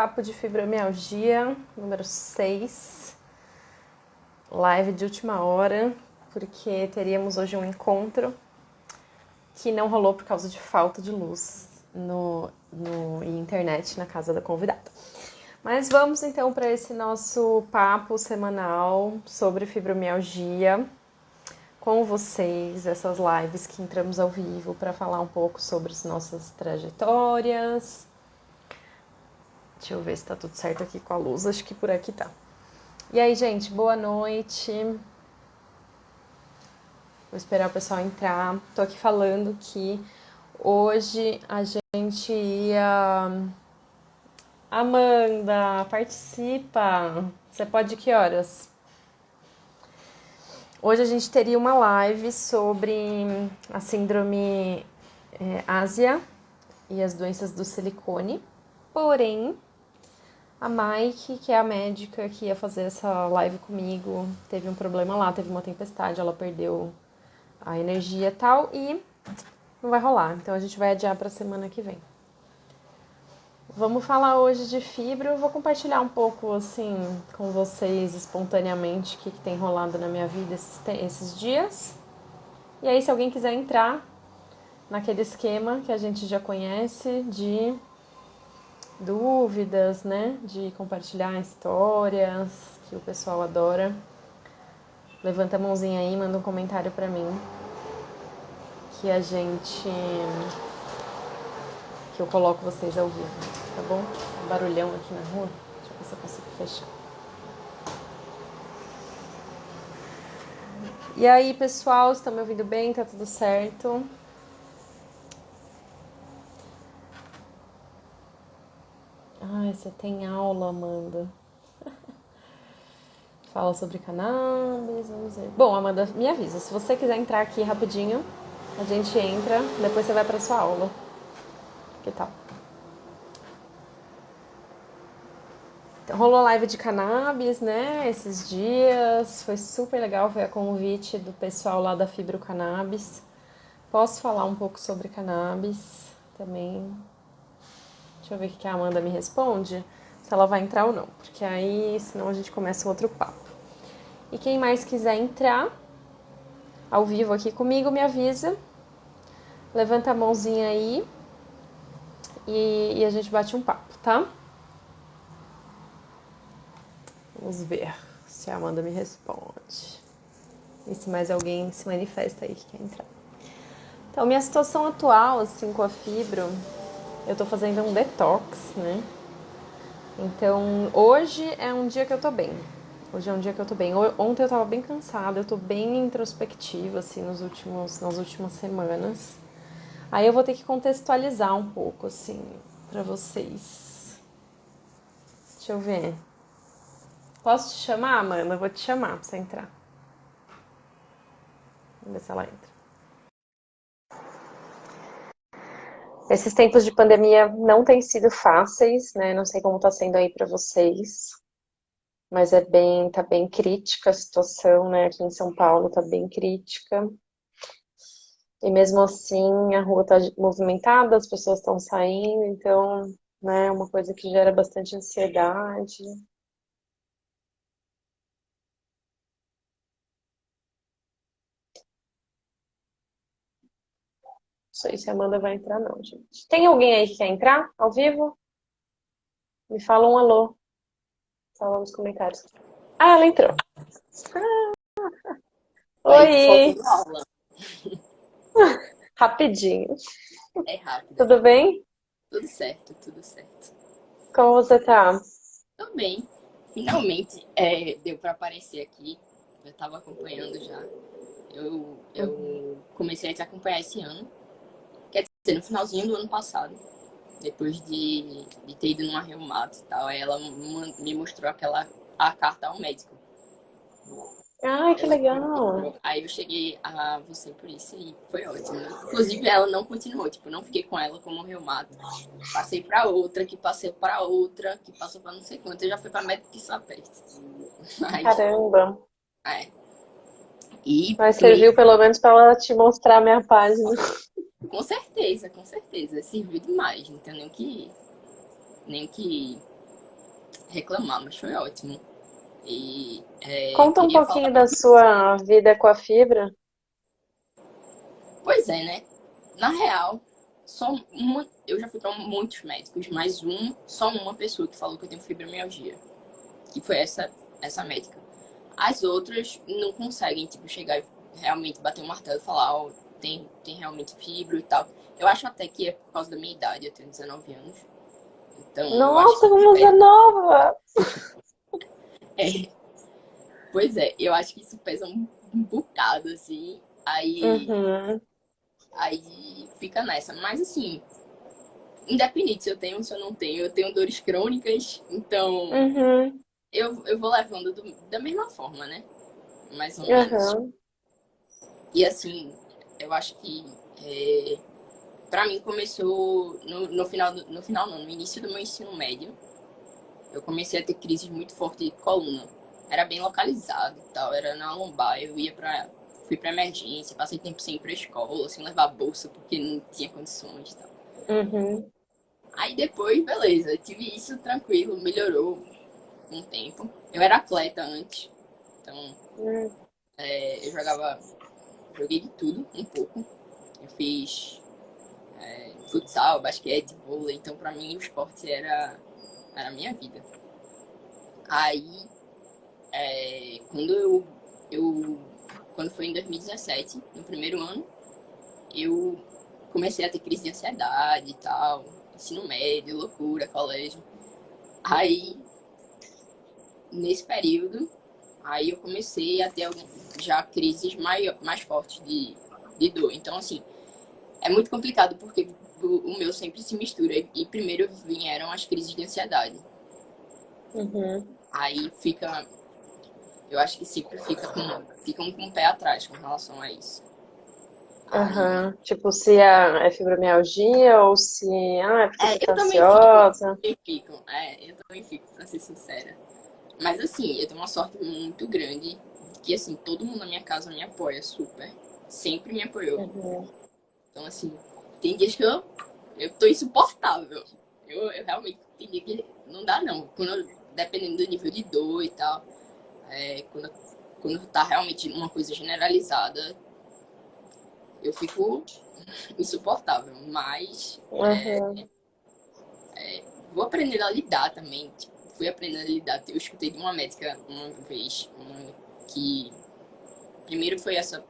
Papo de Fibromialgia, número 6, live de última hora, porque teríamos hoje um encontro que não rolou por causa de falta de luz e internet na casa da convidada. Mas vamos então para esse nosso papo semanal sobre fibromialgia com vocês, essas lives que entramos ao vivo para falar um pouco sobre as nossas trajetórias. Deixa eu ver se tá tudo certo aqui com a luz, acho que por aqui tá. E aí, gente, boa noite. Vou esperar o pessoal entrar. Tô aqui falando que hoje a gente ia... Amanda, participa! Você pode que horas? Hoje a gente teria uma live sobre a síndrome Ásia e as doenças do silicone. Porém, a Mike, que é a médica que ia fazer essa live comigo, teve um problema lá, teve uma tempestade, ela perdeu a energia e tal, e não vai rolar. Então a gente vai adiar para a semana que vem. Vamos falar hoje de fibro. Eu vou compartilhar um pouco, assim, com vocês espontaneamente o que tem rolado na minha vida esses dias. E aí, se alguém quiser entrar naquele esquema que a gente já conhece de dúvidas, né? De compartilhar histórias que o pessoal adora. Levanta a mãozinha aí, manda um comentário pra mim. Que eu coloco vocês ao vivo, tá bom? Um barulhão aqui na rua. Deixa eu ver se eu consigo fechar. E aí, pessoal, estão me ouvindo bem? Tá tudo certo? Ai, você tem aula, Amanda. Fala sobre cannabis, vamos ver. Bom, Amanda, me avisa. Se você quiser entrar aqui rapidinho, a gente entra, depois você vai pra sua aula. Que tal? Então, rolou live de cannabis, né, esses dias. Foi super legal, foi a convite do pessoal lá da Fibro Cannabis. Posso falar um pouco sobre cannabis também. Deixa eu ver o que a Amanda me responde, se ela vai entrar ou não, porque aí senão a gente começa outro papo. E quem mais quiser entrar ao vivo aqui comigo, me avisa. Levanta a mãozinha aí e a gente bate um papo, tá? Vamos ver se a Amanda me responde. E se mais alguém se manifesta aí que quer entrar. Então, minha situação atual, assim, com a fibro, eu tô fazendo um detox, né? Então, hoje é um dia que eu tô bem. Ontem eu tava bem cansada, eu tô bem introspectiva, assim, nas últimas semanas. Aí eu vou ter que contextualizar um pouco, assim, pra vocês. Deixa eu ver. Posso te chamar, Amanda? Eu vou te chamar pra você entrar. Vamos ver se ela entra. Esses tempos de pandemia não têm sido fáceis, né? Não sei como tá sendo aí pra vocês. Mas tá bem crítica a situação, né? Aqui em São Paulo tá bem crítica. E mesmo assim, a rua tá movimentada, as pessoas estão saindo, então, né, é uma coisa que gera bastante ansiedade. Não sei se a Amanda vai entrar, não, gente. Tem alguém aí que quer entrar ao vivo? Me fala um alô. Fala nos comentários. Ah, ela entrou. Aí, tô Oi! faltando aula. Rapidinho. É rápido, é Tudo rápido. bem? Tudo certo, tudo certo. Como você tá? Tô bem. Finalmente deu pra aparecer aqui. Eu tava acompanhando já. Eu comecei a te acompanhar esse ano. Quer dizer, no finalzinho do ano passado. Depois de ter ido numa reumato e tal. Aí ela me mostrou a carta ao médico. Ai, que Ela me legal. mostrou. Aí eu cheguei a você por isso e foi ótimo, né? Inclusive, ela não continuou. Tipo, não fiquei com ela como reumato. Passei pra outra, que passei pra outra, que passou pra não sei quanto. Eu já fui pra médico que só perto. Mas, Caramba. é. E Mas serviu mesmo, pelo menos pra ela te mostrar a minha página. com certeza. Serviu demais. Não tenho nem o que reclamar, mas foi ótimo. E Conta um queria falar. pouquinho da sua vida com a fibra. Pois é, né? Na real, só uma. Eu já fui para muitos médicos, mas só uma pessoa que falou que eu tenho fibromialgia, que foi essa médica. As outras não conseguem, tipo, chegar e realmente bater um martelo e falar, ó, tem realmente fibro e tal. Eu acho até que é por causa da minha idade, eu tenho 19 anos. Então, eu acho Nossa, que como você é nova! é, pois é, eu acho que isso pesa um bocado, assim. Uhum, Aí fica nessa. Mas assim, independente se eu tenho ou se eu tenho dores crônicas, então uhum, eu vou levando da mesma forma, né? Mais ou menos. uhum, E assim, eu acho que pra mim começou no final, no final não, no início do meu ensino médio. Eu comecei a ter crises muito fortes de coluna. Era bem localizado e tal, era na lombar. Fui pra emergência, passei tempo sem ir pra escola, sem levar bolsa porque não tinha condições e tal. uhum, Aí depois, beleza, tive isso tranquilo, melhorou com o tempo. Eu era atleta antes, então uhum, eu joguei de tudo um pouco. Eu fiz futsal, basquete, vôlei, então pra mim o esporte era a minha vida. Aí, quando eu quando foi em 2017, no primeiro ano, eu comecei a ter crise de ansiedade e tal, ensino médio, loucura, colégio. Aí, nesse período, aí eu comecei a ter já crises mais fortes de dor. Então, assim, é muito complicado porque o meu sempre se mistura. E primeiro vieram as crises de ansiedade. uhum. Aí eu acho que sempre ficam com o pé atrás com relação a isso. Aí, Aham. Tipo, se é fibromialgia ou se é porque você tá eu também fico, ansiosa. eu também fico, pra ser sincera. Mas assim, eu tenho uma sorte muito grande que assim, todo mundo na minha casa me apoia super. Sempre me apoiou. Uhum. Então, assim, tem dias que eu tô insuportável. Eu realmente tem dia que não dá, não. Dependendo do nível de dor e tal, quando tá realmente uma coisa generalizada, eu fico insuportável. Mas Uhum. vou aprender a lidar também. Tipo, fui aprendendo a lidar. Eu escutei de uma médica uma vez, que primeiro foi essa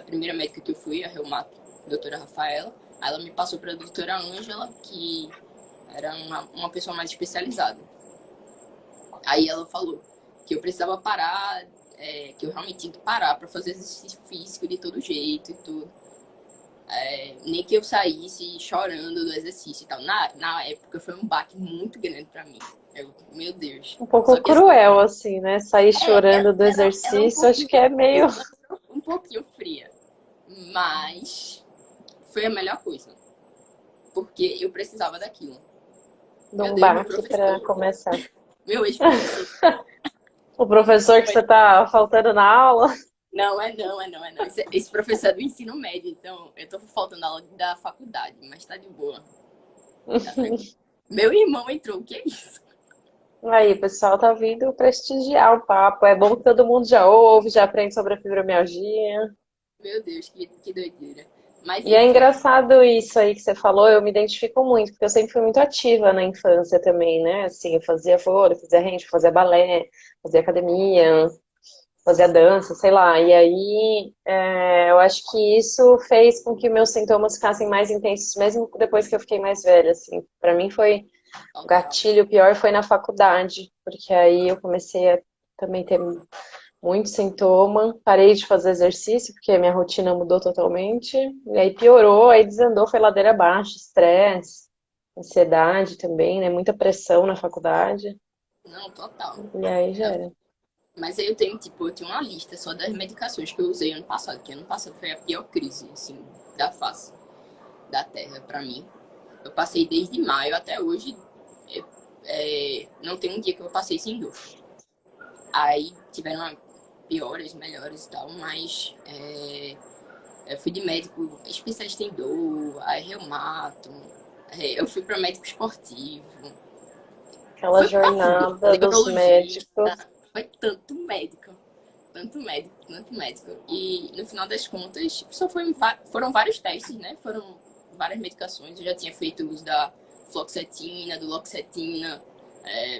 primeira médica que eu fui, a reumato, a doutora Rafaela. Aí ela me passou para a doutora Ângela, que era uma pessoa mais especializada. Aí ela falou que eu precisava parar, que eu realmente tinha que parar para fazer exercício físico de todo jeito e tudo. Nem que eu saísse chorando do exercício e tal. Na época foi um baque muito grande para mim. Meu Deus. Um pouco Só que assim, cruel, assim, né? Sair chorando do ela é um exercício, acho pouquinho que é meio um pouquinho fria. Mas foi a melhor coisa. Porque eu precisava daquilo. de Meu um Deus, meu baque para professor, começar. meu ex-professor. O professor que você tá faltando na aula. Não, é não. Esse professor é do ensino médio, então eu tô faltando aula da faculdade, mas tá de boa, tá tranquilo. Meu irmão entrou, o que é isso? Aí, o pessoal tá vindo prestigiar o papo. É bom que todo mundo já ouve, já aprende sobre a fibromialgia. Meu Deus, que doideira. Mas E é enfim, engraçado isso aí que você falou, eu me identifico muito, porque eu sempre fui muito ativa na infância também, né? Assim, eu fazia vôlei, fazia rende, fazia balé, fazia academia, fazia dança, sei lá. E aí, eu acho que isso fez com que meus sintomas ficassem mais intensos, mesmo depois que eu fiquei mais velha, assim. Pra mim foi o total. gatilho pior foi na faculdade, porque aí eu comecei a também ter muito sintoma, parei de fazer exercício, porque a minha rotina mudou totalmente, e aí piorou, aí desandou, foi ladeira abaixo, estresse, ansiedade também, né? Muita pressão na faculdade, Não, total. e aí já era. Mas aí eu tenho uma lista só das medicações que eu usei ano passado, que ano passado foi a pior crise, assim, da face da Terra pra mim. Eu passei desde maio até hoje, não tem um dia que eu passei sem dor. Aí tiveram piores, melhores e tal, mas eu fui de médico especialista em dor, aí reumato, eu fui para médico esportivo. Aquela Foi pra tudo. jornada dos Neurologista, médicos. foi tanto médico. Tanto médico, tanto médico. E no final das contas, só foram vários testes, né? Foram várias medicações. Eu já tinha feito uso da fluoxetina, do loxetina,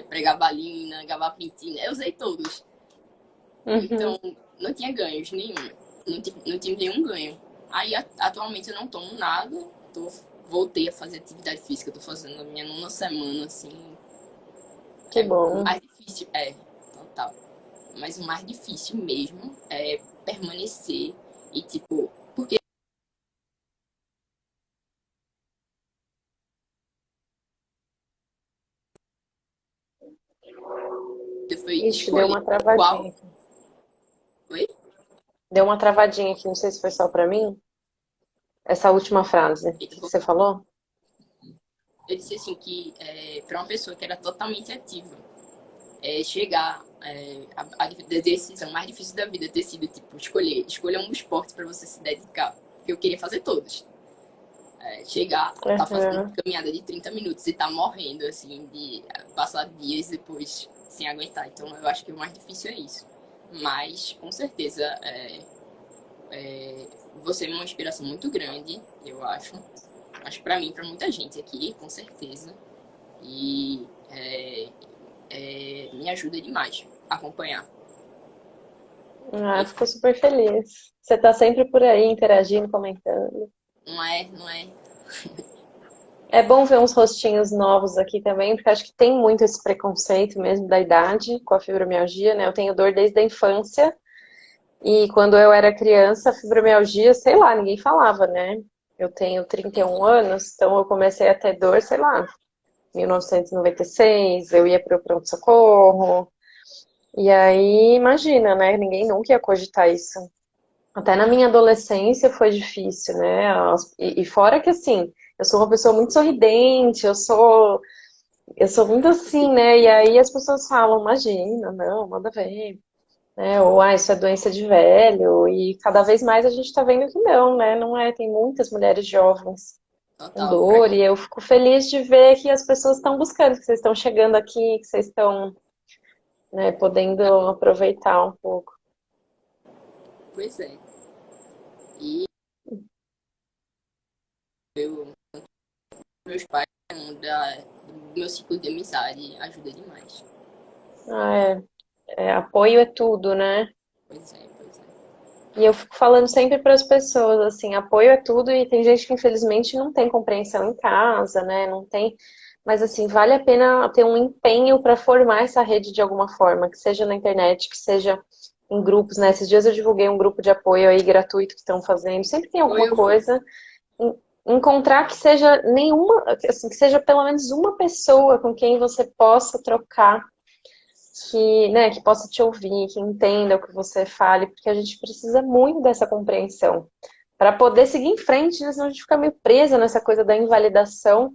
pregabalina, gabapentina. Eu usei todos. Uhum. Então, não tinha ganhos nenhum. Não tive nenhum ganho. Aí, atualmente, eu não tomo nada. Voltei a fazer atividade física. Tô fazendo a minha nona semana, assim. Que O bom. mais difícil, total. Mas o mais difícil mesmo é permanecer e, tipo, porque foi Ixi, deu escolher uma travadinha qual aqui. foi. Deu uma travadinha aqui, não sei se foi só pra mim. Essa última frase que você falou? Eu disse assim que para uma pessoa que era totalmente ativa, chegar a decisão mais difícil da vida ter sido, tipo, escolher um esporte para você se dedicar. Porque eu queria fazer todos. Chegar, tá fazendo Uhum. caminhada de 30 minutos e tá morrendo, assim, de passar dias depois sem aguentar. Então, eu acho que o mais difícil é isso. Mas, com certeza, você é uma inspiração muito grande, eu acho. Acho que pra mim, pra muita gente aqui, com certeza. E me ajuda demais a acompanhar. Ah, E fico super feliz. Você tá sempre por aí interagindo, comentando. não é. É bom ver uns rostinhos novos aqui também, porque acho que tem muito esse preconceito mesmo da idade com a fibromialgia, né? Eu tenho dor desde a infância e quando eu era criança, a fibromialgia, sei lá, ninguém falava, né? Eu tenho 31 anos, então eu comecei a ter dor, sei lá, 1996, eu ia para o pronto-socorro, e aí imagina, né? Ninguém nunca ia cogitar isso. Até na minha adolescência foi difícil, né? E fora que assim, eu sou uma pessoa muito sorridente, eu sou muito assim, né? E aí as pessoas falam, imagina, não, manda ver, né? Ou, isso é doença de velho. E cada vez mais a gente tá vendo que não, né? Não é, tem muitas mulheres jovens com Total. dor e eu fico feliz de ver que as pessoas estão buscando, que vocês estão chegando aqui, que vocês estão, né, podendo aproveitar um pouco. Pois é. E meus pais, do meu ciclo de amizade, ajuda demais. Ah, apoio é tudo, né? Pois é, pois é. E eu fico falando sempre para as pessoas, assim, apoio é tudo e tem gente que infelizmente não tem compreensão em casa, né? Não tem, mas assim, vale a pena ter um empenho para formar essa rede de alguma forma, que seja na internet, que seja em grupos, né? Esses dias eu divulguei um grupo de apoio aí gratuito que estão fazendo, sempre tem Ou alguma eu vi. coisa. Encontrar que seja nenhuma, assim, que seja pelo menos uma pessoa com quem você possa trocar que, né, que possa te ouvir, que entenda o que você fale, porque a gente precisa muito dessa compreensão para poder seguir em frente, né? Senão a gente fica meio presa nessa coisa da invalidação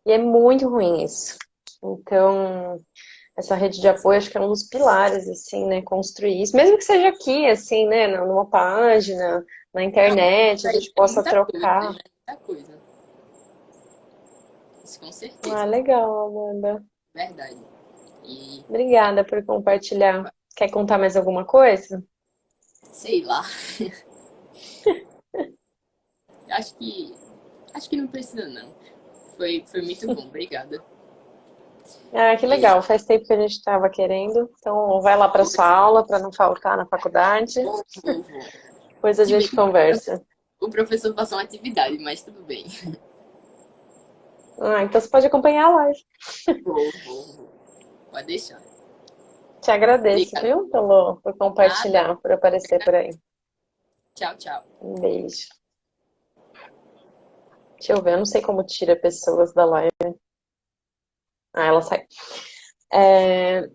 e é muito ruim isso. Então, essa rede de apoio acho que é um dos pilares, assim, né, construir isso, mesmo que seja aqui, assim, né, numa página, na Não, internet, a aí gente é possa muita coisa, trocar. já é muita coisa. Isso com Ah, certeza. legal, Amanda. Verdade. E Obrigada por compartilhar. Quer contar mais alguma coisa? sei lá. Acho que. Acho que não precisa, não. Foi muito bom. Obrigada. Ah, que Beijo. legal. Faz tempo que a gente estava querendo. Então, vai lá para Pois sua é. aula para não faltar na faculdade. Vou. Depois a Se bem gente que conversa. o professor passou uma atividade, mas tudo bem. Ah, então você pode acompanhar a live. Vou. Pode deixar. Te agradeço, Obrigada. viu, por Nada. compartilhar, por aparecer por aí. Tchau, tchau. Um beijo. Deixa eu ver, eu não sei como tira pessoas da live. Ah, ela sai. É...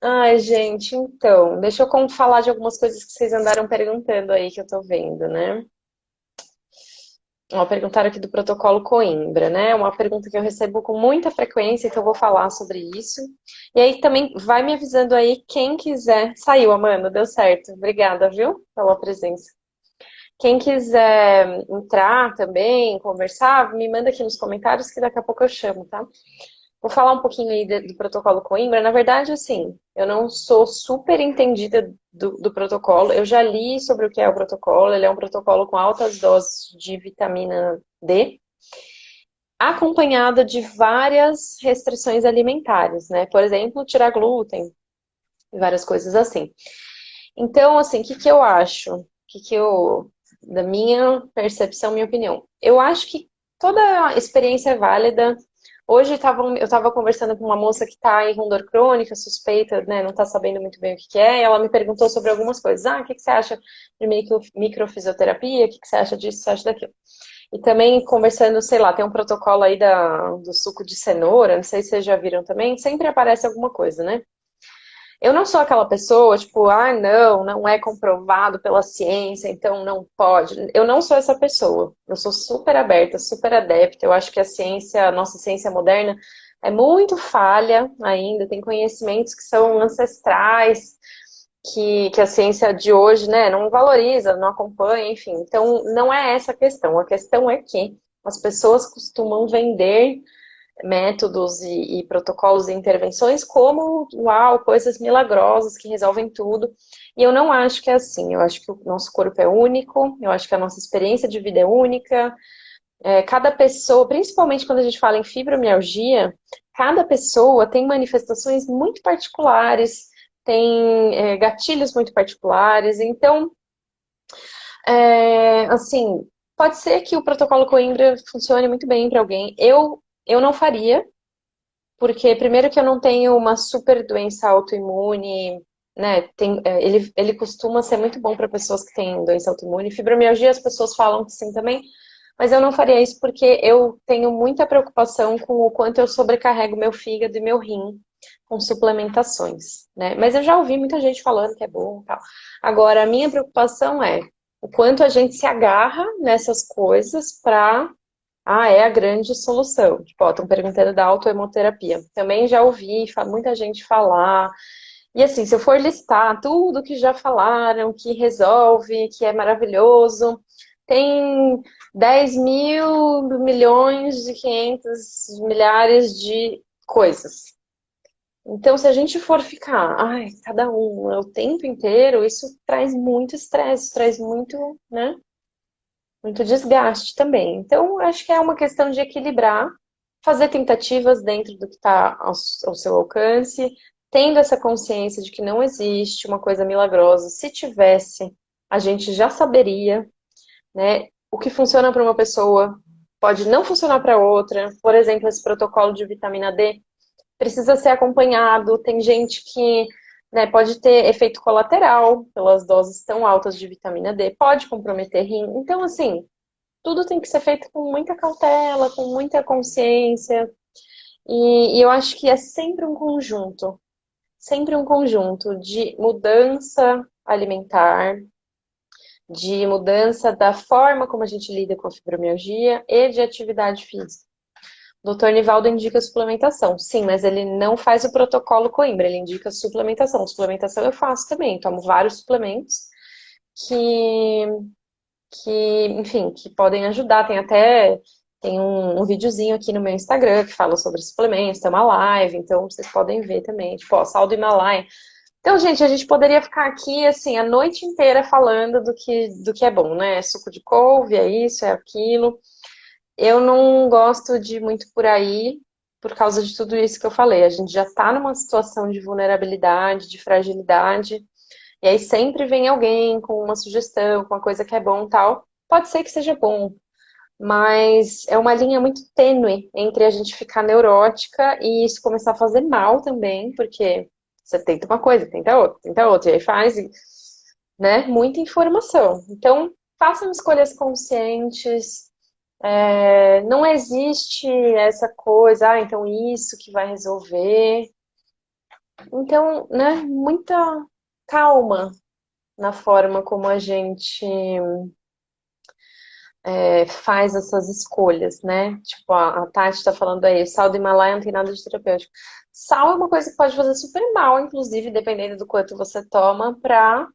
Ai, gente, então, deixa eu falar de algumas coisas que vocês andaram perguntando aí que eu tô vendo, né? Ó, perguntaram aqui do protocolo Coimbra, né? Uma pergunta que eu recebo com muita frequência, que eu vou falar sobre isso. E aí também vai me avisando aí quem quiser. Saiu, Amanda, deu certo. Obrigada, viu, pela presença. Quem quiser entrar também, conversar, me manda aqui nos comentários que daqui a pouco eu chamo, tá? Vou falar um pouquinho aí do protocolo Coimbra. Na verdade, assim, eu não sou super entendida do protocolo. Eu já li sobre o que é o protocolo. Ele é um protocolo com altas doses de vitamina D, acompanhada de várias restrições alimentares, né? Por exemplo, tirar glúten, e várias coisas assim. Então, assim, o que que eu acho? Da minha percepção, minha opinião, eu acho que toda experiência é válida. Hoje eu estava conversando com uma moça que está em dor crônica, suspeita, né, não está sabendo muito bem o que que é, e ela me perguntou sobre algumas coisas. Ah, o que que você acha de microfisioterapia? O que que você acha disso, você acha daquilo? E também conversando, sei lá, tem um protocolo aí do suco de cenoura, não sei se vocês já viram também, sempre aparece alguma coisa, né? Eu não sou aquela pessoa, tipo, ah, não, não é comprovado pela ciência, então não pode. Eu não sou essa pessoa. Eu sou super aberta, super adepta. Eu acho que a ciência, a nossa ciência moderna, é muito falha ainda. Tem conhecimentos que são ancestrais, que a ciência de hoje, né, não valoriza, não acompanha, enfim. Então, não é essa a questão. A questão é que as pessoas costumam vender métodos e protocolos e intervenções como, uau, coisas milagrosas que resolvem tudo. E eu não acho que é assim. Eu acho que o nosso corpo é único, eu acho que a nossa experiência de vida é única. Cada pessoa, principalmente quando a gente fala em fibromialgia, cada pessoa tem manifestações muito particulares, tem gatilhos muito particulares. Então, assim, pode ser que o protocolo Coimbra funcione muito bem para alguém. Eu não faria, porque, primeiro, que eu não tenho uma super doença autoimune, né? Ele costuma ser muito bom para pessoas que têm doença autoimune. Fibromialgia, as pessoas falam que sim também, mas eu não faria isso porque eu tenho muita preocupação com o quanto eu sobrecarrego meu fígado e meu rim com suplementações, né? Mas eu já ouvi muita gente falando que é bom e tal. Agora, a minha preocupação é o quanto a gente se agarra nessas coisas para é a grande solução. Tipo, estão perguntando da autoemoterapia. Também já ouvi muita gente falar. E assim, se eu for listar tudo que já falaram, que resolve, que é maravilhoso, tem 10 mil milhões de 500 milhares de coisas. Então, se a gente for ficar, cada um o tempo inteiro, isso traz muito estresse, traz muito, né? Muito desgaste também. Então, acho que é uma questão de equilibrar, fazer tentativas dentro do que está ao seu alcance, tendo essa consciência de que não existe uma coisa milagrosa. Se tivesse, a gente já saberia, né? O que funciona para uma pessoa pode não funcionar para outra. Por exemplo, esse protocolo de vitamina D precisa ser acompanhado. Tem gente que, né, pode ter efeito colateral pelas doses tão altas de vitamina D, pode comprometer rim. Então, assim, tudo tem que ser feito com muita cautela, com muita consciência. E eu acho que é sempre um conjunto de mudança alimentar, de mudança da forma como a gente lida com a fibromialgia e de atividade física. O doutor Nivaldo indica suplementação, sim, mas ele não faz o protocolo Coimbra, ele indica suplementação. Suplementação eu faço também, tomo vários suplementos que enfim, que podem ajudar. Tem um videozinho aqui no meu Instagram que fala sobre suplementos, tem uma live, então vocês podem ver também, tipo, ó, sal do Himalaia. Então, gente, a gente poderia ficar aqui, assim, a noite inteira falando do que é bom, né? Suco de couve, é isso, é aquilo. Eu não gosto de ir muito por aí, por causa de tudo isso que eu falei. A gente já tá numa situação de vulnerabilidade, de fragilidade, e aí sempre vem alguém com uma sugestão, com uma coisa que é bom e tal. Pode ser que seja bom, mas é uma linha muito tênue entre a gente ficar neurótica e isso começar a fazer mal também, porque você tenta uma coisa, tenta outra, e aí faz, né? Muita informação. Então, façam escolhas conscientes. Não existe essa coisa, então isso que vai resolver. Então, né? Muita calma na forma como a gente faz essas escolhas, né? Tipo, a Tati tá falando aí, sal do Himalaia não tem nada de terapêutico. Sal é uma coisa que pode fazer super mal, inclusive, dependendo do quanto você toma, pra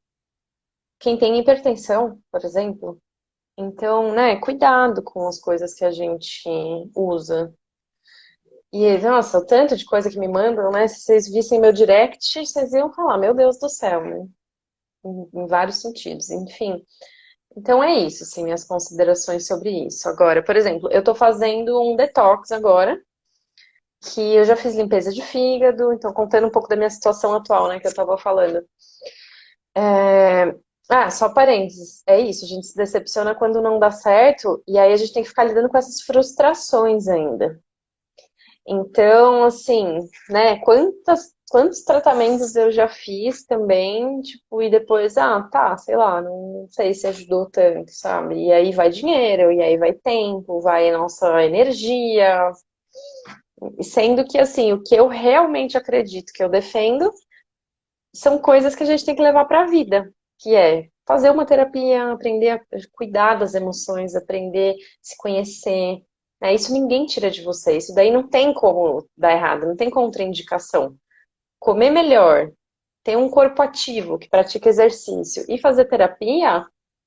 quem tem hipertensão, por exemplo. Então, né, cuidado com as coisas que a gente usa. E, nossa, o tanto de coisa que me mandam, né? Se vocês vissem meu direct, vocês iam falar, meu Deus do céu, né? Em vários sentidos, enfim. Então é isso, assim, minhas considerações sobre isso. Agora, por exemplo, eu tô fazendo um detox agora, que eu já fiz limpeza de fígado, então contando um pouco da minha situação atual, né, que eu tava falando. Ah, só parênteses, é isso, a gente se decepciona quando não dá certo, e aí a gente tem que ficar lidando com essas frustrações ainda. Então, assim, né, quantos tratamentos eu já fiz também, tipo, e depois, ah, tá, sei lá, não sei se ajudou tanto, sabe? E aí vai dinheiro, e aí vai tempo, vai nossa energia, e sendo que, assim, o que eu realmente acredito, que eu defendo, são coisas que a gente tem que levar para a vida, que é fazer uma terapia, aprender a cuidar das emoções, aprender a se conhecer. Né? Isso ninguém tira de você. Isso daí não tem como dar errado, não tem contraindicação. Comer melhor, ter um corpo ativo que pratica exercício e fazer terapia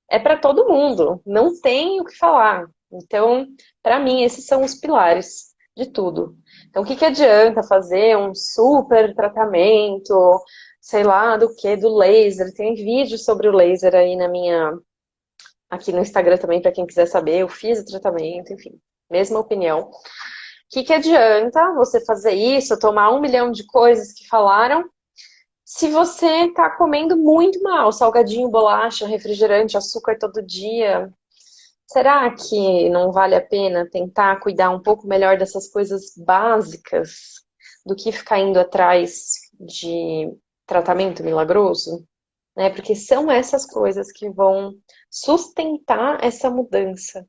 é para todo mundo. Não tem o que falar. Então, para mim, esses são os pilares de tudo. Então, o que que adianta fazer um super tratamento, sei lá, do que, do laser? Tem vídeo sobre o laser aí aqui no Instagram também, para quem quiser saber. Eu fiz o tratamento, enfim, mesma opinião. O que que adianta você fazer isso, tomar 1 milhão de coisas que falaram, se você está comendo muito mal, salgadinho, bolacha, refrigerante, açúcar todo dia? Será que não vale a pena tentar cuidar um pouco melhor dessas coisas básicas do que ficar indo atrás de tratamento milagroso? Né? Porque são essas coisas que vão sustentar essa mudança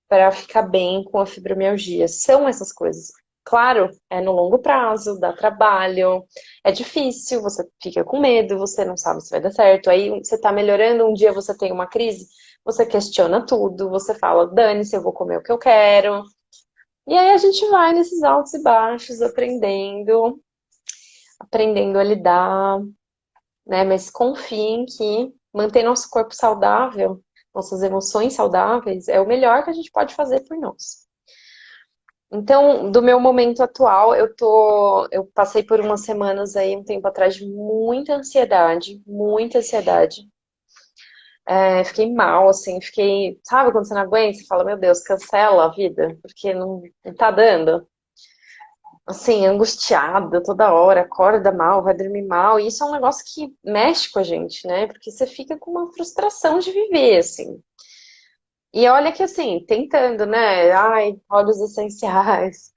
para ficar bem com a fibromialgia. São essas coisas. Claro, é no longo prazo, dá trabalho, é difícil, você fica com medo, você não sabe se vai dar certo. Aí você está melhorando, um dia você tem uma crise, você questiona tudo, você fala, dane-se, eu vou comer o que eu quero. E aí a gente vai nesses altos e baixos, aprendendo a lidar, né? Mas confiem que manter nosso corpo saudável, nossas emoções saudáveis, é o melhor que a gente pode fazer por nós. Então, do meu momento atual, eu passei por umas semanas aí, um tempo atrás, de muita ansiedade, muita ansiedade. Fiquei mal, assim, sabe quando você não aguenta, você fala, meu Deus, cancela a vida, porque não tá dando. Assim, angustiada toda hora, acorda mal, vai dormir mal, e isso é um negócio que mexe com a gente, né? Porque você fica com uma frustração de viver, assim. E olha que assim, tentando, né? Ai, óleos essenciais.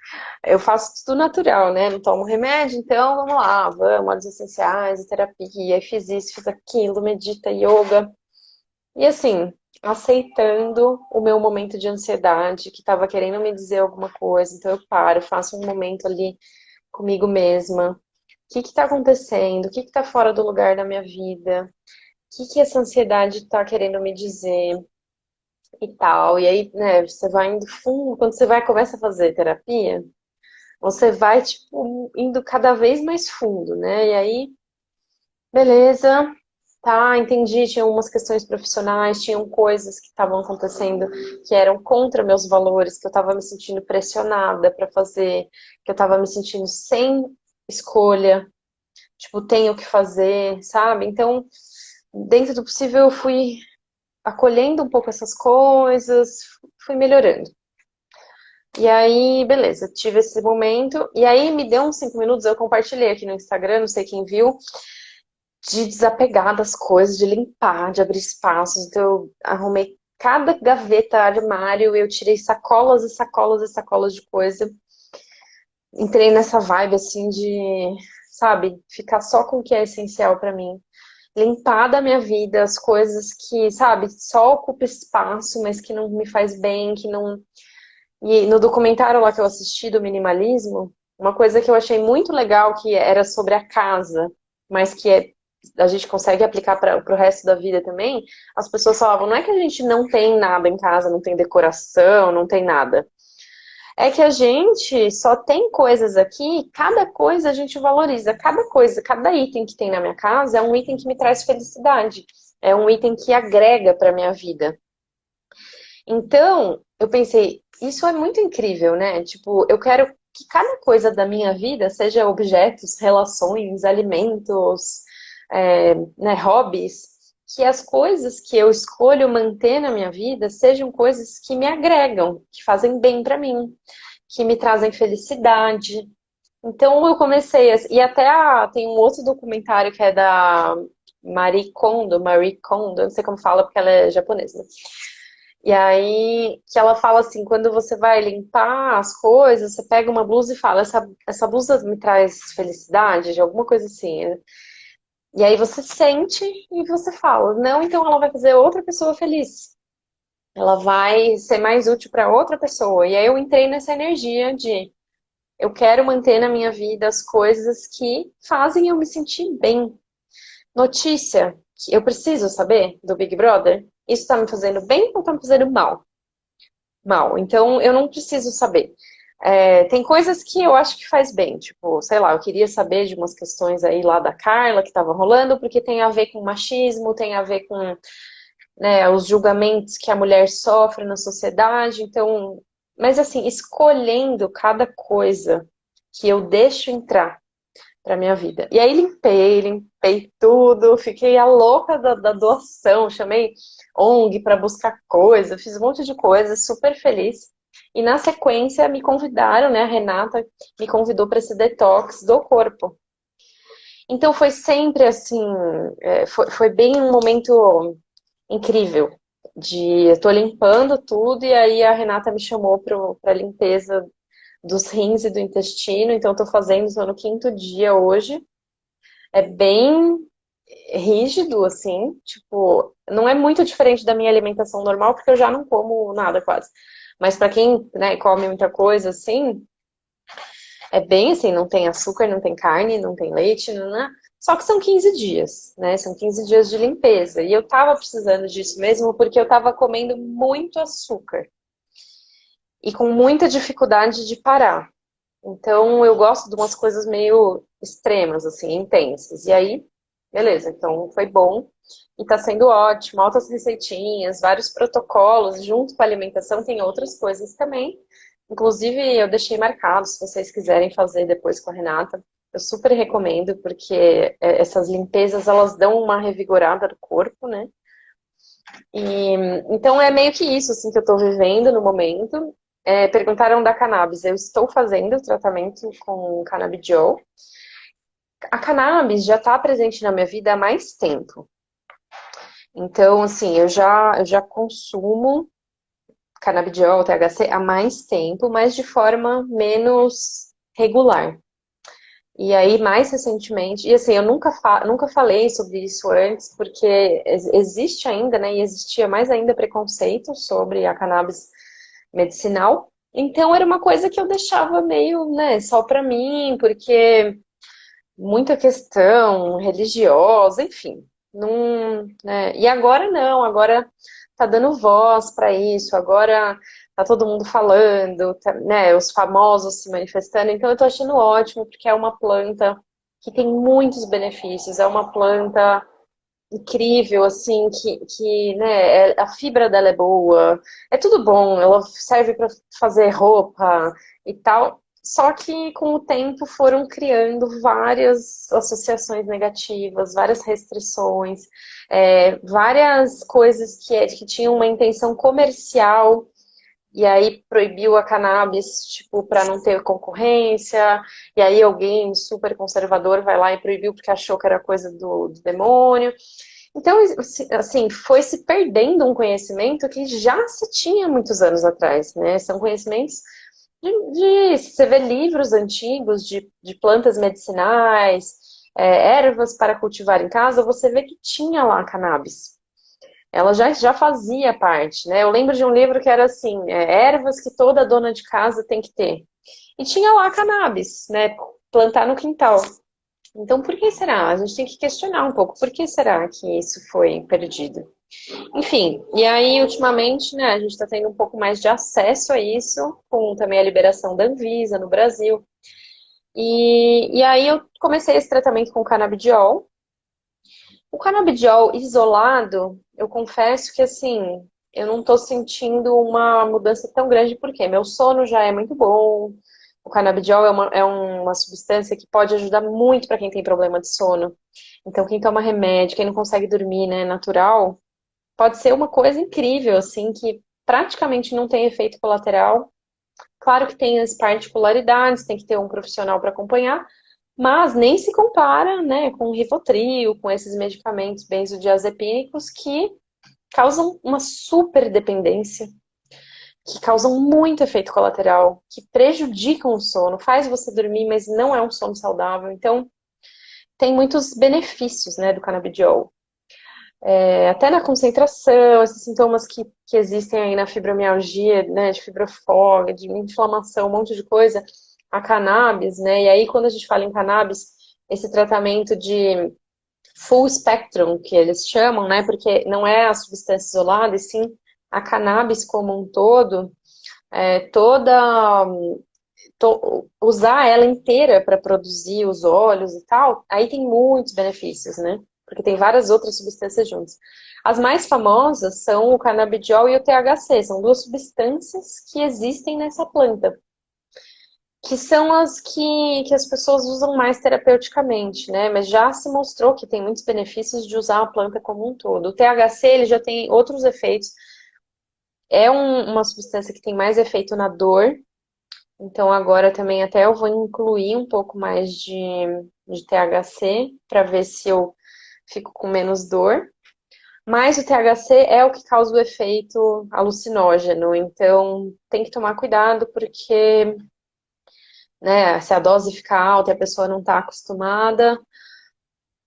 Eu faço tudo natural, né? Não tomo remédio, então vamos lá, vamos, óleos essenciais, terapia, aí fiz isso, fiz aquilo, medita, yoga. E assim, aceitando o meu momento de ansiedade, que estava querendo me dizer alguma coisa, então eu paro, faço um momento ali comigo mesma. O que que tá acontecendo? O que que tá fora do lugar da minha vida? O que que essa ansiedade tá querendo me dizer? E tal. E aí, né, você vai indo fundo, quando você vai começa a fazer terapia, você vai, tipo, indo cada vez mais fundo, né? E aí, beleza, tá, entendi, tinha umas questões profissionais, tinham coisas que estavam acontecendo que eram contra meus valores, que eu tava me sentindo pressionada para fazer, que eu tava me sentindo sem escolha, tipo, tenho que fazer, sabe? Então, dentro do possível, eu fui acolhendo um pouco essas coisas, fui melhorando. E aí, beleza, tive esse momento. E aí, me deu uns 5 minutos, eu compartilhei aqui no Instagram, não sei quem viu, de desapegar das coisas, de limpar, de abrir espaços. Então, eu arrumei cada gaveta, armário, eu tirei sacolas e sacolas e sacolas de coisa. Entrei nessa vibe, assim, de, sabe, ficar só com o que é essencial pra mim. Limpar da minha vida as coisas que, sabe, só ocupa espaço, mas que não me faz bem, que não. E no documentário lá que eu assisti do minimalismo, uma coisa que eu achei muito legal que era sobre a casa, mas a gente consegue aplicar para o resto da vida também. As pessoas falavam, não é que a gente não tem nada em casa, não tem decoração, não tem nada. É que a gente só tem coisas aqui, cada coisa a gente valoriza, cada coisa, cada item que tem na minha casa é um item que me traz felicidade, é um item que agrega para minha vida. Então, eu pensei, isso é muito incrível, né? Tipo, eu quero que cada coisa da minha vida, seja objetos, relações, alimentos, né, hobbies, que as coisas que eu escolho manter na minha vida sejam coisas que me agregam, que fazem bem para mim, que me trazem felicidade. Então eu comecei, e até tem um outro documentário que é da Marie Kondo, não sei como fala porque ela é japonesa, né? E aí, que ela fala assim, quando você vai limpar as coisas, você pega uma blusa e fala, essa blusa me traz felicidade, de alguma coisa assim. E aí você sente e você fala, não, então ela vai fazer outra pessoa feliz. Ela vai ser mais útil para outra pessoa. E aí eu entrei nessa energia de eu quero manter na minha vida as coisas que fazem eu me sentir bem. Notícia que eu preciso saber do Big Brother, isso tá me fazendo bem ou tá me fazendo mal? Mal. Então eu não preciso saber. Tem coisas que eu acho que faz bem, tipo, sei lá, eu queria saber de umas questões aí lá da Carla que tava rolando, porque tem a ver com machismo, tem a ver com, né, os julgamentos que a mulher sofre na sociedade, então, mas assim, escolhendo cada coisa que eu deixo entrar pra minha vida. E aí limpei tudo, fiquei a louca da doação, chamei ONG para buscar coisa, fiz um monte de coisa, super feliz. E na sequência me convidaram, né, a Renata me convidou para esse detox do corpo. Então foi sempre assim, foi bem um momento incrível. Eu tô limpando tudo e aí a Renata me chamou para limpeza dos rins e do intestino, então estou fazendo, tô no quinto dia hoje. É bem rígido, assim, tipo, não é muito diferente da minha alimentação normal, porque eu já não como nada quase. Mas para quem, né, come muita coisa, assim, é bem assim, não tem açúcar, não tem carne, não tem leite, não, não. Só que são 15 dias, né? São 15 dias de limpeza. E eu tava precisando disso mesmo porque eu tava comendo muito açúcar e com muita dificuldade de parar. Então, eu gosto de umas coisas meio extremas, assim, intensas. E aí, beleza, então foi bom e tá sendo ótimo. Altas receitinhas, vários protocolos, junto com a alimentação, tem outras coisas também. Inclusive, eu deixei marcado, se vocês quiserem fazer depois com a Renata. Eu super recomendo, porque essas limpezas, elas dão uma revigorada no corpo, né? E, então é meio que isso assim que eu estou vivendo no momento. Perguntaram da cannabis. Eu estou fazendo tratamento com canabidiol. A cannabis já está presente na minha vida há mais tempo. Então, assim, eu já consumo canabidiol, THC há mais tempo, mas de forma menos regular. E aí, mais recentemente, e assim, eu nunca falei sobre isso antes, porque existe ainda, né, e existia mais ainda preconceito sobre a cannabis medicinal. Então, era uma coisa que eu deixava meio, né, só pra mim, porque muita questão religiosa, enfim. Não, né, e agora não, agora tá dando voz para isso, agora tá todo mundo falando, né, os famosos se manifestando, então eu tô achando ótimo, porque é uma planta que tem muitos benefícios, é uma planta incrível, assim, né, a fibra dela é boa, é tudo bom, ela serve para fazer roupa e tal, só que com o tempo foram criando várias associações negativas, várias restrições, várias coisas que tinham uma intenção comercial, e aí proibiu a cannabis, tipo, para não ter concorrência, e aí alguém super conservador vai lá e proibiu porque achou que era coisa do demônio. Então, assim, foi se perdendo um conhecimento que já se tinha muitos anos atrás, né? São conhecimentos você vê livros antigos de plantas medicinais, ervas para cultivar em casa, você vê que tinha lá cannabis. Ela já fazia parte, né? Eu lembro de um livro que era assim, ervas que toda dona de casa tem que ter. E tinha lá cannabis, né? Plantar no quintal. Então, por que será? A gente tem que questionar um pouco. Por que será que isso foi perdido? Enfim, e aí, ultimamente, né, a gente está tendo um pouco mais de acesso a isso, com também a liberação da Anvisa no Brasil. E aí eu comecei esse tratamento com canabidiol. O canabidiol isolado, eu confesso que, assim, eu não tô sentindo uma mudança tão grande, porque meu sono já é muito bom, O canabidiol é uma substância que pode ajudar muito para quem tem problema de sono. Então, quem toma remédio, quem não consegue dormir, né, natural, pode ser uma coisa incrível, assim, que praticamente não tem efeito colateral. Claro que tem as particularidades, tem que ter um profissional para acompanhar, mas nem se compara, né, com o Rivotril, com esses medicamentos benzodiazepínicos que causam uma super dependência, que causam muito efeito colateral, que prejudicam o sono, faz você dormir, mas não é um sono saudável. Então, tem muitos benefícios, né, do canabidiol. Até na concentração, esses sintomas que existem aí na fibromialgia, né, de fibrofoga, de inflamação, um monte de coisa, a cannabis, né, e aí quando a gente fala em cannabis, esse tratamento de full spectrum, que eles chamam, né, porque não é a substância isolada, e sim a cannabis como um todo, toda, usar ela inteira para produzir os óleos e tal, aí tem muitos benefícios, né? Porque tem várias outras substâncias juntas. As mais famosas são o canabidiol e o THC, são duas substâncias que existem nessa planta, que são as que as pessoas usam mais terapeuticamente, né? Mas já se mostrou que tem muitos benefícios de usar a planta como um todo. O THC, ele já tem outros efeitos, uma substância que tem mais efeito na dor, então agora também até eu vou incluir um pouco mais de THC para ver se eu fico com menos dor. Mas o THC é o que causa o efeito alucinógeno, então tem que tomar cuidado porque, né, se a dose ficar alta e a pessoa não está acostumada,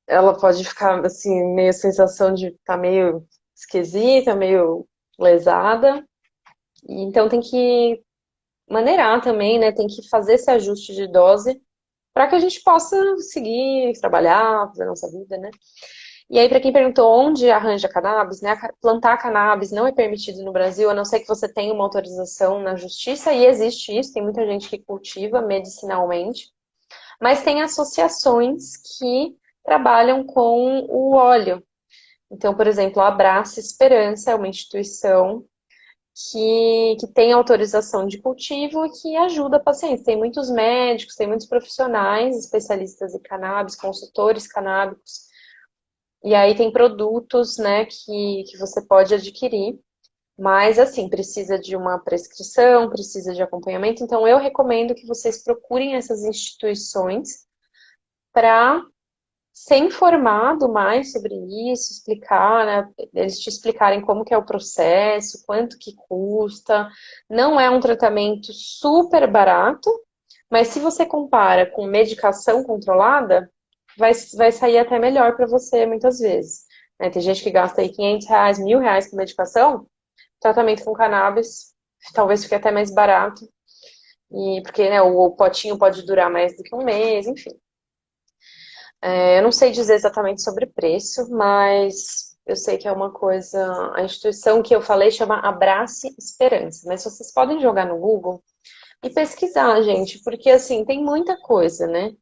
ela pode ficar assim, meio sensação de estar meio esquisita, meio lesada. E então tem que maneirar também, né? Tem que fazer esse ajuste de dose para que a gente possa seguir, trabalhar, fazer a nossa vida, né? E aí, para quem perguntou onde arranja cannabis, né? Plantar cannabis não é permitido no Brasil, a não ser que você tenha uma autorização na justiça, e existe isso, tem muita gente que cultiva medicinalmente, mas tem associações que trabalham com o óleo. Então, por exemplo, a Abraça Esperança é uma instituição que tem autorização de cultivo e que ajuda pacientes. Tem muitos médicos, tem muitos profissionais, especialistas em cannabis, consultores canábicos, e aí tem produtos, né, que você pode adquirir, mas assim, precisa de uma prescrição, precisa de acompanhamento, então eu recomendo que vocês procurem essas instituições para ser informado mais sobre isso, explicar, né? Eles te explicarem como que é o processo, quanto que custa. Não é um tratamento super barato, mas se você compara com medicação controlada, vai sair até melhor para você muitas vezes. Né? Tem gente que gasta aí R$ 500, R$ 1.000 com medicação, tratamento com cannabis talvez fique até mais barato. E porque, né, o potinho pode durar mais do que um mês, enfim. Eu não sei dizer exatamente sobre preço, mas eu sei que é uma coisa. A instituição que eu falei chama Abrace Esperança. Mas vocês podem jogar no Google e pesquisar, gente, porque assim, tem muita coisa, né?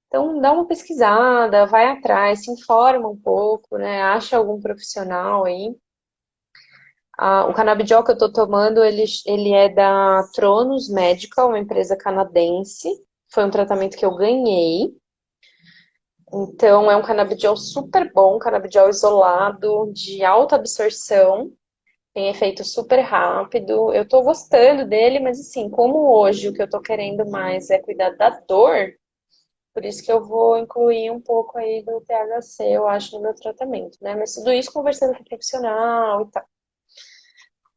Então, dá uma pesquisada, vai atrás, se informa um pouco, né? Acha algum profissional aí. O canabidiol que eu tô tomando, ele é da Tronus Medical, uma empresa canadense. Foi um tratamento que eu ganhei. Então, é um canabidiol super bom, canabidiol isolado, de alta absorção, tem efeito super rápido. Eu tô gostando dele, mas assim, como hoje o que eu tô querendo mais é cuidar da dor, por isso que eu vou incluir um pouco aí do THC, eu acho, no meu tratamento, né? Mas tudo isso conversando com o profissional e tal.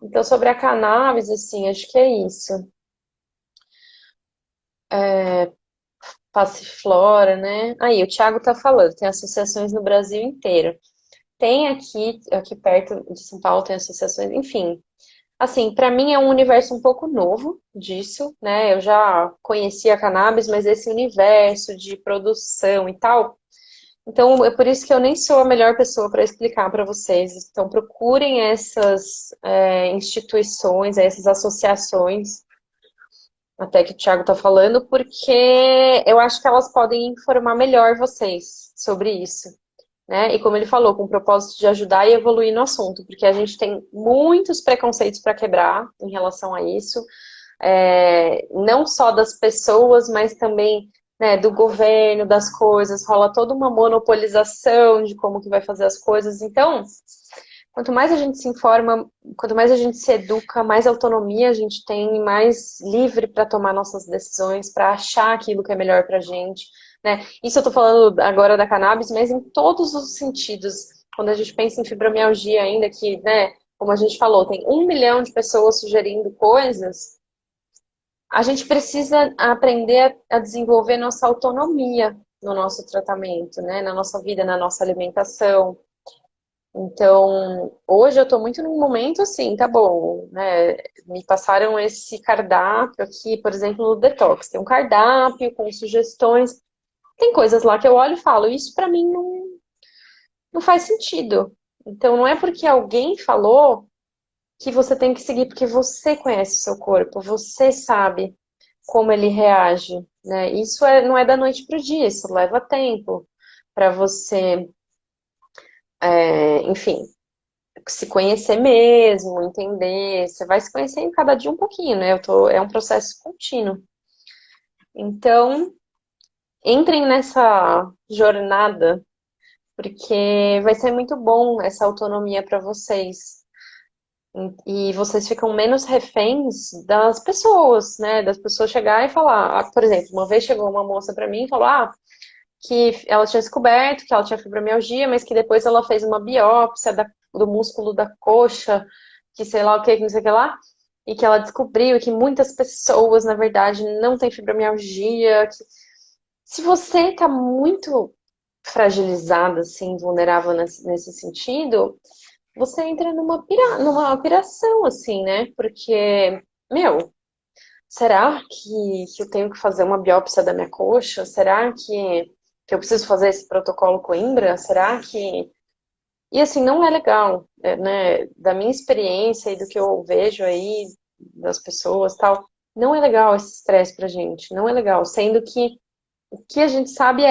Então, sobre a cannabis, assim, acho que é isso. Passiflora, né? Aí, o Thiago tá falando, tem associações no Brasil inteiro. Tem aqui perto de São Paulo, tem associações, enfim. Assim, para mim é um universo um pouco novo disso, né? Eu já conhecia a cannabis, mas esse universo de produção e tal. Então, é por isso que eu nem sou a melhor pessoa para explicar para vocês. Então, procurem essas instituições, essas associações, até que o Thiago está falando, porque eu acho que elas podem informar melhor vocês sobre isso, né? E como ele falou, com o propósito de ajudar e evoluir no assunto, porque a gente tem muitos preconceitos para quebrar em relação a isso. não só das pessoas, mas também, né, do governo, das coisas, rola toda uma monopolização de como que vai fazer as coisas. Então, quanto mais a gente se informa, quanto mais a gente se educa, mais autonomia a gente tem, mais livre para tomar nossas decisões, para achar aquilo que é melhor para a gente, né? Isso eu estou falando agora da cannabis, mas em todos os sentidos. Quando a gente pensa em fibromialgia ainda, que, né, como a gente falou, tem 1 milhão de pessoas sugerindo coisas, a gente precisa aprender a desenvolver nossa autonomia no nosso tratamento, né? Na nossa vida, na nossa alimentação. Então, hoje eu tô muito num momento assim, tá bom, né? Me passaram esse cardápio aqui, por exemplo, no Detox. Tem um cardápio com sugestões. Tem coisas lá que eu olho e falo, isso pra mim não faz sentido. Então, não é porque alguém falou que você tem que seguir, porque você conhece o seu corpo, você sabe como ele reage, né? Isso não é da noite pro dia, isso leva tempo para você, enfim, se conhecer mesmo, entender. Você vai se conhecendo cada dia um pouquinho, né? É um processo contínuo. Então, entrem nessa jornada, porque vai ser muito bom essa autonomia para vocês. E vocês ficam menos reféns das pessoas, né? Das pessoas chegar e falar. Por exemplo, uma vez chegou uma moça para mim e falou: que ela tinha descoberto que ela tinha fibromialgia, mas que depois ela fez uma biópsia do músculo da coxa, que sei lá o que, não sei o que lá, e que ela descobriu que muitas pessoas, na verdade, não têm fibromialgia. Se você está muito fragilizada, assim, vulnerável nesse sentido, você entra numa piração, assim, né? Porque, meu, será que eu tenho que fazer uma biópsia da minha coxa? Será que eu preciso fazer esse protocolo Coimbra? Será que... E assim, não é legal, né? Da minha experiência e do que eu vejo aí das pessoas tal, não é legal esse estresse pra gente, não é legal. Sendo que o que a gente sabe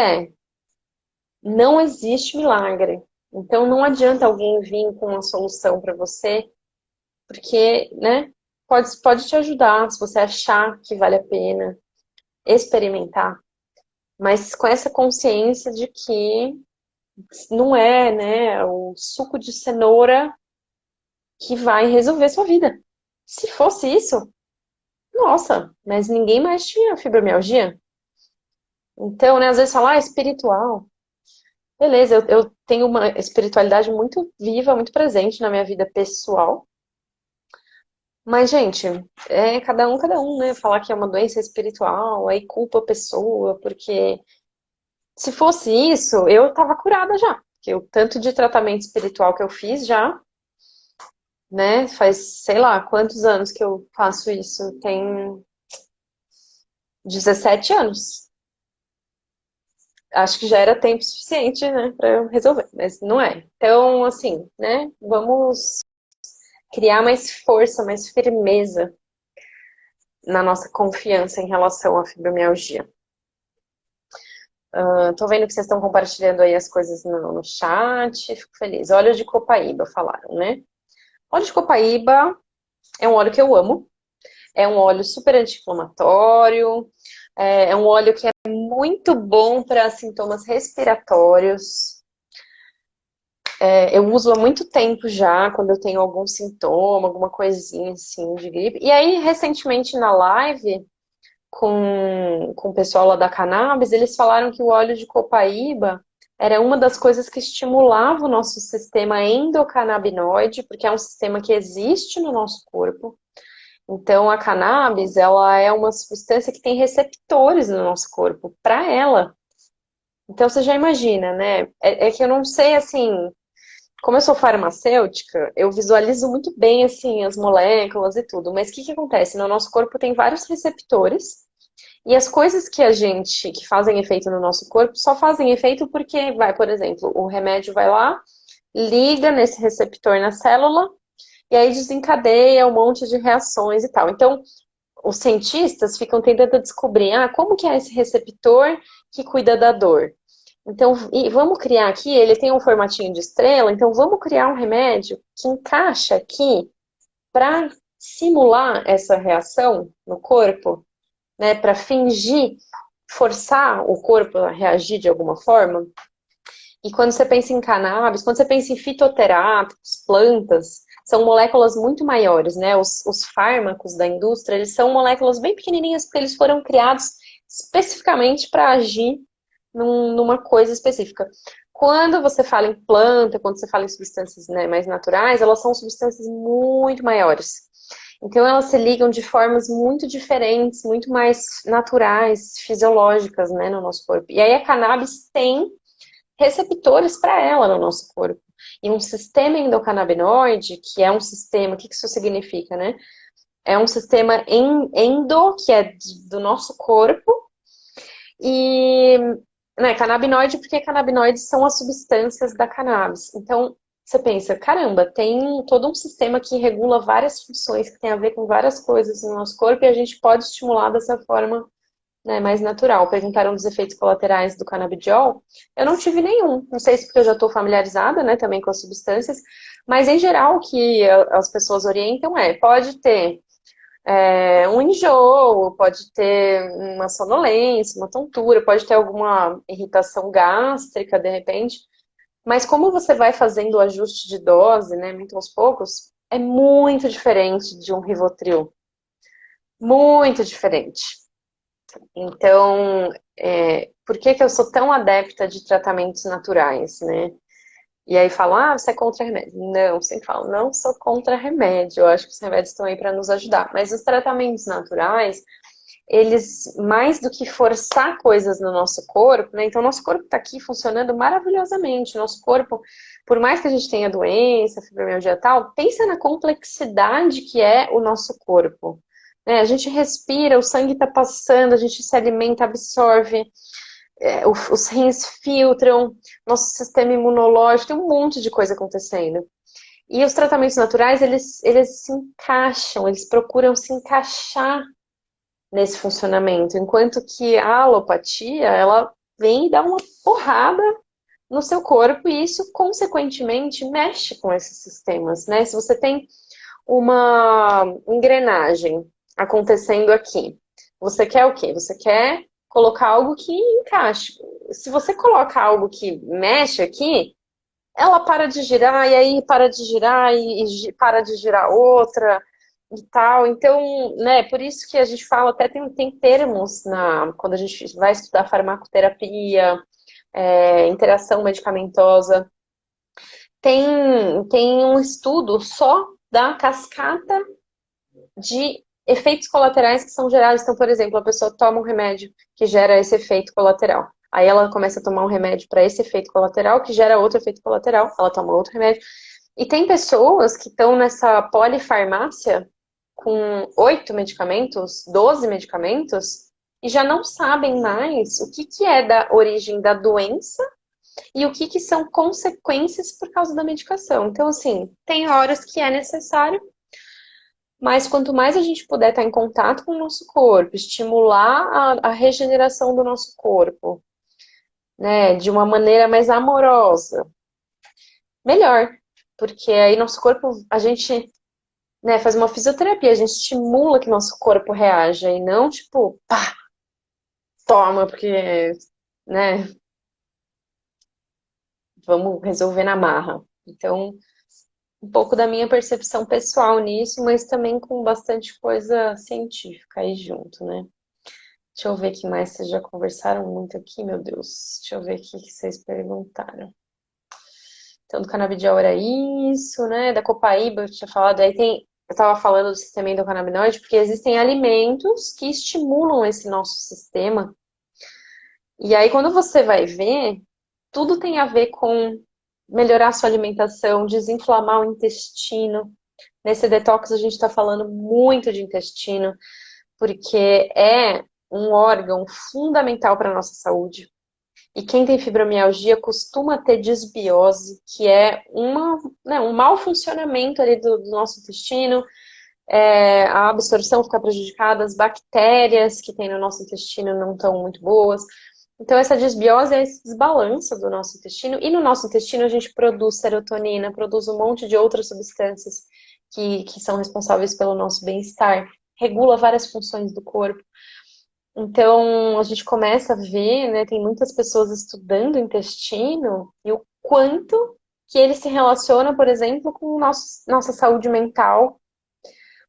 não existe milagre. Então não adianta alguém vir com uma solução para você, porque, né? Pode te ajudar se você achar que vale a pena experimentar, mas com essa consciência de que não é, né, o suco de cenoura que vai resolver sua vida. Se fosse isso, nossa, mas ninguém mais tinha fibromialgia. Então, né, às vezes falar, espiritual. Beleza, eu tenho uma espiritualidade muito viva, muito presente na minha vida pessoal. Mas, gente, cada um, né? Falar que é uma doença espiritual, aí culpa a pessoa, porque se fosse isso, eu tava curada já. Porque o tanto de tratamento espiritual que eu fiz já, né? Faz, sei lá, quantos anos que eu faço isso? Tem 17 anos. Acho que já era tempo suficiente, né, pra eu resolver, mas não é. Então, assim, né? Vamos criar mais força, mais firmeza na nossa confiança em relação à fibromialgia. Tô vendo que vocês estão compartilhando aí as coisas no chat, fico feliz. Óleo de copaíba, falaram, né? Óleo de copaíba é um óleo que eu amo. É um óleo super anti-inflamatório. É um óleo que é muito bom para sintomas respiratórios. Eu uso há muito tempo já, quando eu tenho algum sintoma, alguma coisinha assim de gripe. E aí, recentemente na live com o pessoal lá da cannabis, eles falaram que o óleo de copaíba era uma das coisas que estimulava o nosso sistema endocannabinoide, porque é um sistema que existe no nosso corpo. Então, a cannabis, ela é uma substância que tem receptores no nosso corpo, para ela. Então, você já imagina, né? É que eu não sei, assim, como eu sou farmacêutica, eu visualizo muito bem, assim, as moléculas e tudo. Mas o que acontece? No nosso corpo tem vários receptores, e as coisas que fazem efeito no nosso corpo só fazem efeito porque, por exemplo, o remédio vai lá, liga nesse receptor na célula, e aí desencadeia um monte de reações e tal. Então, os cientistas ficam tentando descobrir, como que é esse receptor que cuida da dor? Então, vamos criar aqui, ele tem um formatinho de estrela, então vamos criar um remédio que encaixa aqui para simular essa reação no corpo, né, para fingir, forçar o corpo a reagir de alguma forma. E quando você pensa em cannabis, quando você pensa em fitoterápicos, plantas, são moléculas muito maiores, né? Os fármacos da indústria, eles são moléculas bem pequenininhas porque eles foram criados especificamente para agir numa coisa específica. Quando você fala em planta, quando você fala em substâncias, né, mais naturais, elas são substâncias muito maiores. Então elas se ligam de formas muito diferentes, muito mais naturais, fisiológicas, né, no nosso corpo. E aí a cannabis tem receptores para ela no nosso corpo. E um sistema endocannabinoide, que é um sistema, o que isso significa, né? É um sistema endo, que é do nosso corpo, e né, canabinoide, porque canabinoides são as substâncias da cannabis. Então, você pensa, caramba, tem todo um sistema que regula várias funções, que tem a ver com várias coisas no nosso corpo, e a gente pode estimular dessa forma, né, mais natural. Perguntaram dos efeitos colaterais do canabidiol. Eu não tive nenhum. Não sei se porque eu já estou familiarizada, né, também com as substâncias, mas em geral o que as pessoas orientam pode ter um enjoo, pode ter uma sonolência, uma tontura, pode ter alguma irritação gástrica, de repente. Mas como você vai fazendo o ajuste de dose, né, muito aos poucos, é muito diferente de um Rivotril. Muito diferente. Então, por que que eu sou tão adepta de tratamentos naturais, né? E aí falam, você é contra remédio. Não, sempre falo, não sou contra remédio. Eu acho que os remédios estão aí para nos ajudar. Mas os tratamentos naturais, eles, mais do que forçar coisas no nosso corpo, né? Então, nosso corpo está aqui funcionando maravilhosamente. Nosso corpo, por mais que a gente tenha doença, fibromialgia e tal, pensa na complexidade que é o nosso corpo. Né? A gente respira, o sangue está passando, a gente se alimenta, absorve, os rins filtram, nosso sistema imunológico, tem um monte de coisa acontecendo. E os tratamentos naturais, eles se encaixam, eles procuram se encaixar nesse funcionamento, enquanto que a alopatia, ela vem e dá uma porrada no seu corpo e isso, consequentemente, mexe com esses sistemas, né? Se você tem uma engrenagem acontecendo aqui, você quer o quê? Você quer colocar algo que encaixe. Se você coloca algo que mexe aqui, ela para de girar, e aí para de girar, e para de girar outra, e tal. Então, né, por isso que a gente fala, até tem termos quando a gente vai estudar farmacoterapia, interação medicamentosa. Tem um estudo só da cascata de efeitos colaterais que são gerados. Então, por exemplo, a pessoa toma um remédio que gera esse efeito colateral. Aí ela começa a tomar um remédio para esse efeito colateral, que gera outro efeito colateral. Ela toma outro remédio. E tem pessoas que estão nessa polifarmácia com 8 medicamentos, 12 medicamentos, e já não sabem mais o que é da origem da doença e o que são consequências por causa da medicação. Então, assim, tem horas que é necessário, mas quanto mais a gente puder estar em contato com o nosso corpo, estimular a regeneração do nosso corpo, né, de uma maneira mais amorosa, melhor. Porque aí nosso corpo, a gente, né, faz uma fisioterapia, a gente estimula que nosso corpo reaja e não tipo, pá, toma, porque, né, vamos resolver na marra. Então, um pouco da minha percepção pessoal nisso, mas também com bastante coisa científica aí junto, né? Deixa eu ver o que mais vocês já conversaram muito aqui, meu Deus. Deixa eu ver o que vocês perguntaram. Então, do canabidiol era isso, né? Da copaíba, eu tinha falado. Aí eu estava falando do sistema endocannabinoide, porque existem alimentos que estimulam esse nosso sistema. E aí, quando você vai ver, tudo tem a ver com melhorar a sua alimentação, desinflamar o intestino. Nesse detox, a gente está falando muito de intestino, porque é um órgão fundamental para a nossa saúde. E quem tem fibromialgia costuma ter disbiose, que é um mau funcionamento ali do nosso intestino, a absorção fica prejudicada, as bactérias que tem no nosso intestino não estão muito boas. Então, essa disbiose é esse desbalanço do nosso intestino. E no nosso intestino a gente produz serotonina, produz um monte de outras substâncias que são responsáveis pelo nosso bem-estar, regula várias funções do corpo. Então, a gente começa a ver, né, tem muitas pessoas estudando o intestino e o quanto que ele se relaciona, por exemplo, com nossa saúde mental,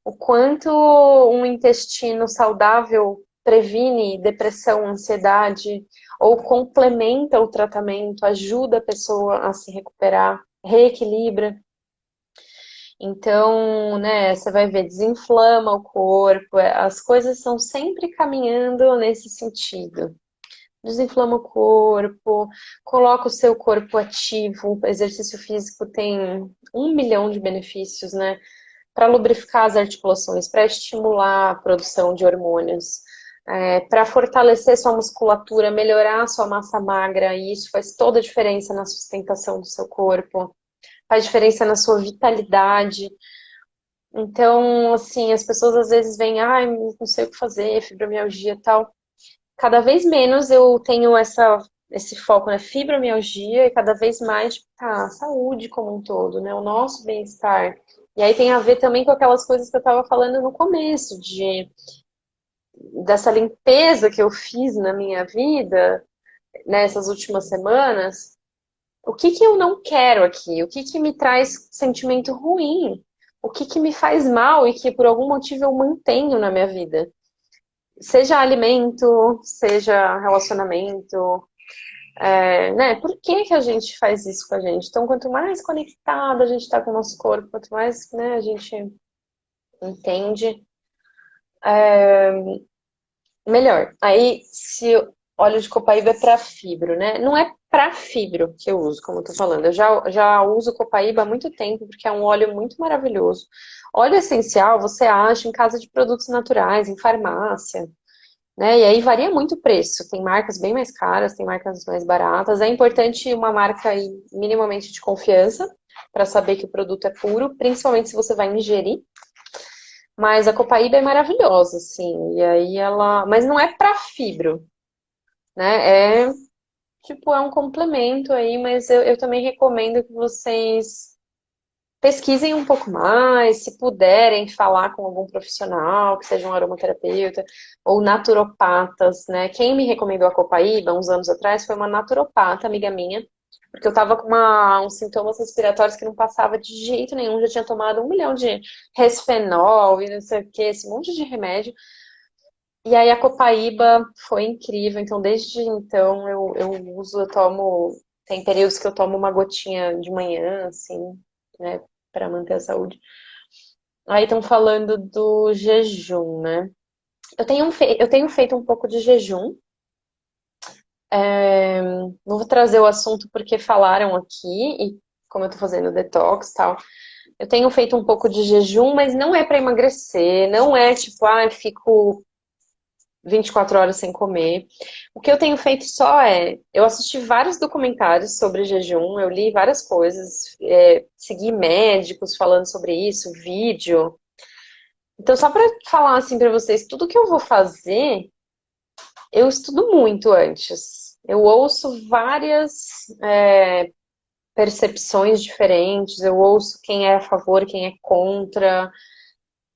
o quanto um intestino saudável previne depressão, ansiedade, ou complementa o tratamento, ajuda a pessoa a se recuperar, reequilibra. Então, né, você vai ver, desinflama o corpo, as coisas estão sempre caminhando nesse sentido. Desinflama o corpo, coloca o seu corpo ativo. O exercício físico tem 1 milhão de benefícios, né? Para lubrificar as articulações, para estimular a produção de hormônios, para fortalecer sua musculatura, melhorar a sua massa magra, e isso faz toda a diferença na sustentação do seu corpo, faz diferença na sua vitalidade. Então, assim, as pessoas às vezes veem, ai, não sei o que fazer, fibromialgia e tal. Cada vez menos eu tenho esse foco na fibromialgia e cada vez mais, tipo, tá, a saúde como um todo, né? O nosso bem-estar. E aí tem a ver também com aquelas coisas que eu estava falando no começo, dessa limpeza que eu fiz na minha vida, nessas últimas semanas. O que que eu não quero aqui? O que que me traz sentimento ruim? O que que me faz mal e que por algum motivo eu mantenho na minha vida? Seja alimento, seja relacionamento, né? Por que que a gente faz isso com a gente? Então, quanto mais conectada a gente está com o nosso corpo, quanto mais, né, a gente entende, melhor. Aí, se óleo de copaíba é para fibro, né? Não é para fibro que eu uso, como eu tô falando. Eu já uso copaíba há muito tempo, porque é um óleo muito maravilhoso. Óleo essencial você acha em casa de produtos naturais, em farmácia, né? E aí varia muito o preço. Tem marcas bem mais caras, tem marcas mais baratas. É importante uma marca aí minimamente de confiança para saber que o produto é puro, principalmente se você vai ingerir. Mas a copaíba é maravilhosa, assim. E aí ela, mas não é para fibro, né? É tipo é um complemento aí, mas eu também recomendo que vocês pesquisem um pouco mais, se puderem falar com algum profissional, que seja um aromaterapeuta ou naturopatas, né? Quem me recomendou a copaíba uns anos atrás foi uma naturopata, amiga minha, porque eu tava com uns sintomas respiratórios que não passava de jeito nenhum, já tinha tomado 1 milhão de resfenol e não sei o que, esse monte de remédio. E aí a copaíba foi incrível, então desde então eu uso, eu tomo, tem períodos que eu tomo uma gotinha de manhã, assim, né, para manter a saúde. Aí estão falando do jejum, né? Eu tenho feito um pouco de jejum. Não vou trazer o assunto porque falaram aqui, e como eu tô fazendo detox e tal. Eu tenho feito um pouco de jejum, mas não é para emagrecer, não é tipo, ah, eu fico 24 horas sem comer. O que eu tenho feito só eu assisti vários documentários sobre jejum, eu li várias coisas, segui médicos falando sobre isso, vídeo. Então, só para falar assim para vocês, tudo que eu vou fazer, eu estudo muito antes. Eu ouço várias percepções diferentes, eu ouço quem é a favor, quem é contra,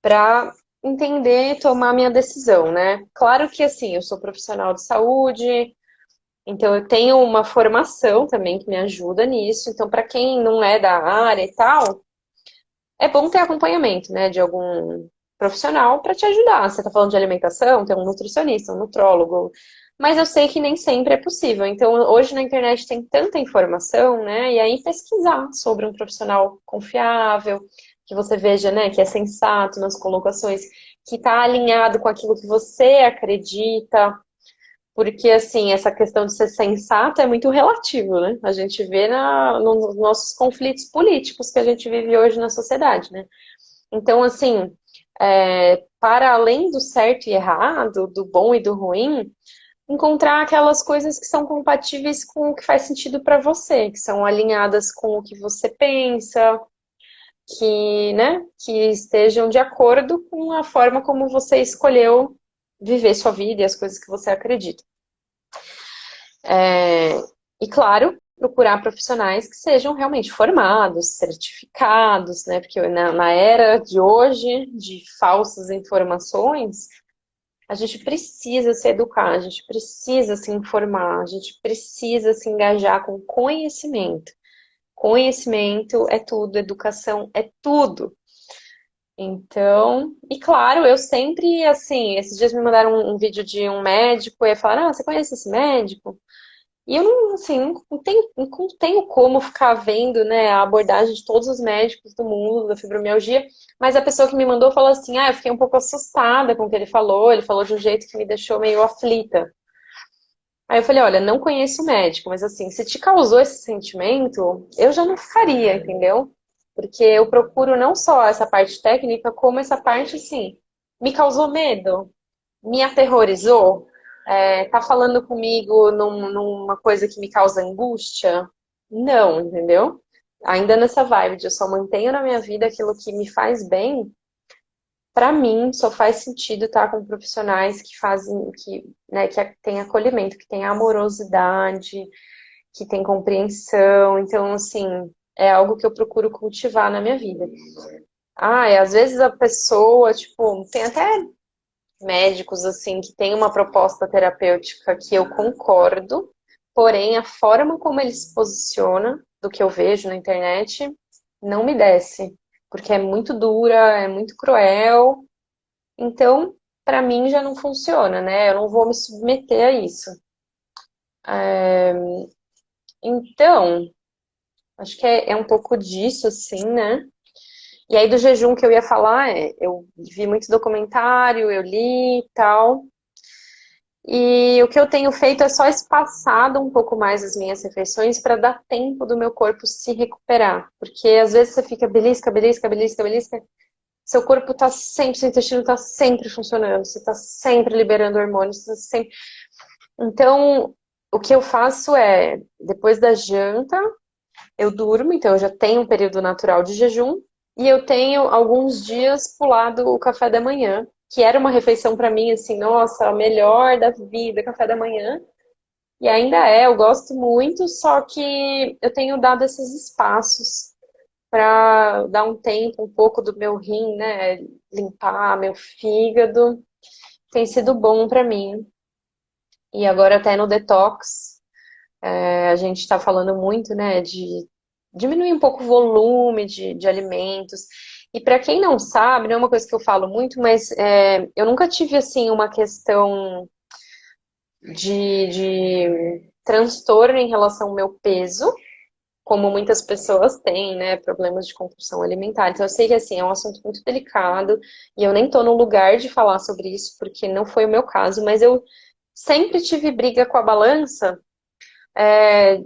para entender e tomar minha decisão, né? Claro que assim, eu sou profissional de saúde, então eu tenho uma formação também que me ajuda nisso. Então, para quem não é da área e tal, é bom ter acompanhamento, né, de algum profissional para te ajudar. Você está falando de alimentação, tem um nutricionista, um nutrólogo, mas eu sei que nem sempre é possível. Então, hoje na internet tem tanta informação, né, e aí pesquisar sobre um profissional confiável, que você veja, né, que é sensato nas colocações, que está alinhado com aquilo que você acredita, porque, assim, essa questão de ser sensato é muito relativo, né? A gente vê nos nossos conflitos políticos que a gente vive hoje na sociedade, né? Então, assim, para além do certo e errado, do bom e do ruim, encontrar aquelas coisas que são compatíveis com o que faz sentido para você, que são alinhadas com o que você pensa, que, né, que estejam de acordo com a forma como você escolheu viver sua vida e as coisas que você acredita. E claro, procurar profissionais que sejam realmente formados, certificados, né? Porque na era de hoje, de falsas informações, a gente precisa se educar, a gente precisa se informar, a gente precisa se engajar com conhecimento. Conhecimento é tudo, educação é tudo. Então, e claro, eu sempre, assim, esses dias me mandaram um vídeo de um médico e falaram, ah, você conhece esse médico? E eu não, assim, não tenho como ficar vendo, né, a abordagem de todos os médicos do mundo da fibromialgia, mas a pessoa que me mandou falou assim, ah, eu fiquei um pouco assustada com o que ele falou de um jeito que me deixou meio aflita. Aí eu falei, olha, não conheço o médico, mas assim, se te causou esse sentimento, eu já não faria, entendeu? Porque eu procuro não só essa parte técnica, como essa parte, assim, me causou medo, me aterrorizou, tá falando comigo numa coisa que me causa angústia? Não, entendeu? Ainda nessa vibe de eu só mantenho na minha vida aquilo que me faz bem, para mim só faz sentido estar com profissionais que fazem, né, que tem acolhimento, que tem amorosidade, que tem compreensão. Então, assim, é algo que eu procuro cultivar na minha vida. Ah, e às vezes a pessoa, tipo, tem até médicos assim que têm uma proposta terapêutica que eu concordo, porém a forma como ele se posiciona, do que eu vejo na internet, não me desce, porque é muito dura, é muito cruel. Então, para mim já não funciona, né? Eu não vou me submeter a isso. Então, acho que é um pouco disso, assim, né? E aí do jejum que eu ia falar, eu vi muito documentário, eu li e tal. E o que eu tenho feito é só espaçado um pouco mais as minhas refeições para dar tempo do meu corpo se recuperar. Porque às vezes você fica belisca, belisca, belisca, belisca. Seu corpo tá sempre, seu intestino tá sempre funcionando, você tá sempre liberando hormônios, você tá sempre... Então, o que eu faço é, depois da janta, eu durmo, então eu já tenho um período natural de jejum, e eu tenho alguns dias pulado o café da manhã, que era uma refeição para mim, assim, nossa, a melhor da vida, café da manhã. E ainda eu gosto muito, só que eu tenho dado esses espaços para dar um tempo, um pouco do meu rim, né, limpar meu fígado. Tem sido bom para mim. E agora até no detox, a gente está falando muito, né, de diminuir um pouco o volume de alimentos. E para quem não sabe, não é uma coisa que eu falo muito, mas eu nunca tive assim uma questão de transtorno em relação ao meu peso, como muitas pessoas têm, né, problemas de compulsão alimentar. Então eu sei que assim é um assunto muito delicado e eu nem tô no lugar de falar sobre isso porque não foi o meu caso, mas eu sempre tive briga com a balança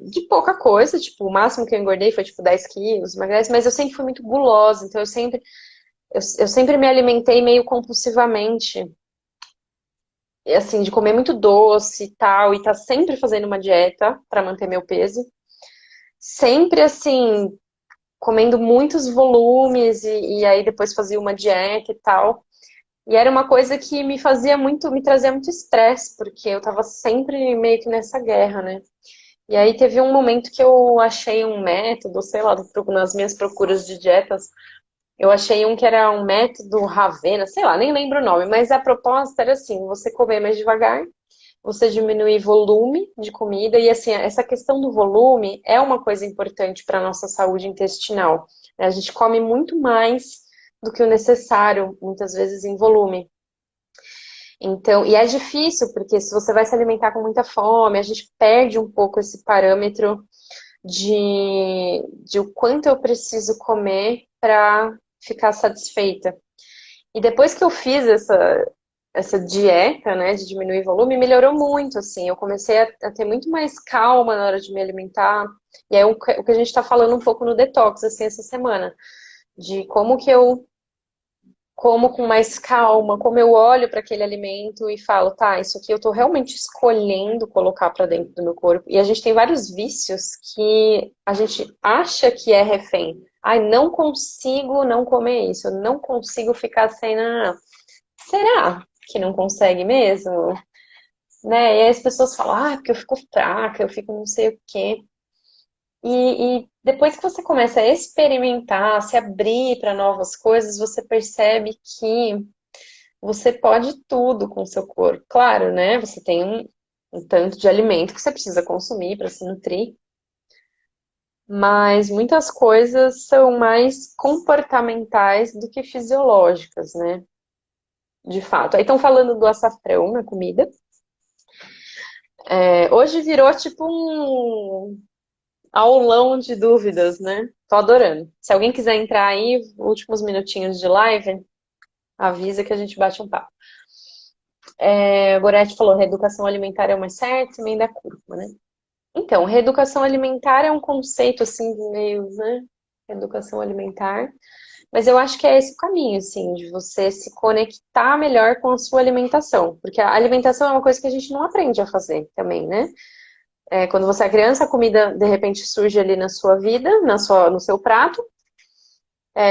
de pouca coisa, tipo, o máximo que eu engordei foi tipo 10 quilos, emagrece, mas eu sempre fui muito gulosa, então eu sempre me alimentei meio compulsivamente, e, assim, de comer muito doce e tal, e tá sempre fazendo uma dieta para manter meu peso. Sempre assim, comendo muitos volumes e aí depois fazia uma dieta e tal. E era uma coisa que me fazia muito, me trazia muito estresse, porque eu tava sempre meio que nessa guerra, né? E aí teve um momento que eu achei um método, sei lá, nas minhas procuras de dietas, eu achei um que era um método Ravena, sei lá, nem lembro o nome, mas a proposta era assim, você comer mais devagar, você diminuir volume de comida, e assim, essa questão do volume é uma coisa importante para a nossa saúde intestinal, né? A gente come muito mais do que o necessário, muitas vezes em volume. Então, e é difícil, porque se você vai se alimentar com muita fome, a gente perde um pouco esse parâmetro de o quanto eu preciso comer para ficar satisfeita. E depois que eu fiz essa dieta, né, de diminuir volume, melhorou muito, assim. Eu comecei a ter muito mais calma na hora de me alimentar. E é o que a gente está falando um pouco no detox, assim, essa semana. De como que eu como com mais calma, como eu olho para aquele alimento e falo, tá, isso aqui eu tô realmente escolhendo colocar para dentro do meu corpo. E a gente tem vários vícios que a gente acha que é refém. Ai, não consigo não comer isso, eu não consigo ficar sem. Não, não. Será que não consegue mesmo? Né? E aí as pessoas falam, ah, porque eu fico fraca, eu fico não sei o quê. E depois que você começa a experimentar, se abrir para novas coisas, você percebe que você pode tudo com o seu corpo. Claro, né? Você tem um tanto de alimento que você precisa consumir para se nutrir, mas muitas coisas são mais comportamentais do que fisiológicas, né? De fato. Aí estão falando do açafrão na comida. Hoje virou tipo um aulão de dúvidas, né? Tô adorando. Se alguém quiser entrar aí, últimos minutinhos de live, avisa que a gente bate um papo. A Gorete falou, reeducação alimentar é uma certa, emenda curva, né? Então, reeducação alimentar é um conceito, assim, meio, né? Reeducação alimentar. Mas eu acho que é esse o caminho, assim, de você se conectar melhor com a sua alimentação. Porque a alimentação é uma coisa que a gente não aprende a fazer também, né? Quando você é criança, a comida, de repente, surge ali na sua vida, no seu prato.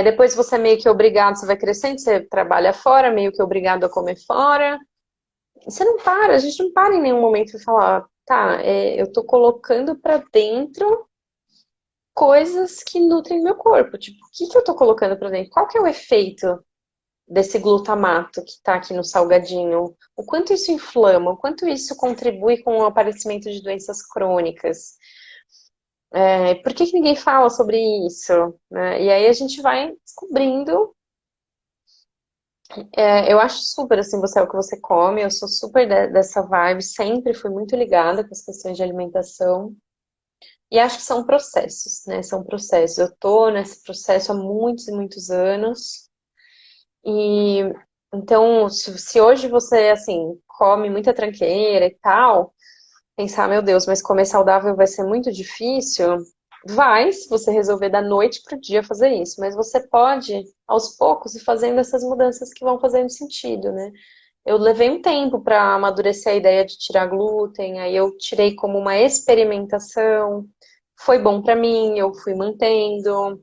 Depois você é meio que obrigado, você vai crescendo, você trabalha fora, meio que obrigado a comer fora. Você não para, a gente não para em nenhum momento e falar, tá, eu tô colocando pra dentro coisas que nutrem meu corpo. Tipo, o que que eu tô colocando pra dentro? Qual que é o efeito desse glutamato que tá aqui no salgadinho? O quanto isso inflama? O quanto isso contribui com o aparecimento de doenças crônicas? Por que que ninguém fala sobre isso? Né? E aí a gente vai descobrindo. Eu acho super assim, você é o que você come, eu sou super dessa vibe, sempre fui muito ligada com as questões de alimentação. E acho que são processos, né? São processos. Eu tô nesse processo há muitos e muitos anos. E então, se hoje você, assim, come muita tranqueira e tal, pensar, meu Deus, mas comer saudável vai ser muito difícil. Vai, se você resolver da noite pro dia fazer isso. Mas você pode, aos poucos, ir fazendo essas mudanças que vão fazendo sentido, né? Eu levei um tempo para amadurecer a ideia de tirar glúten, aí eu tirei como uma experimentação. Foi bom para mim, eu fui mantendo.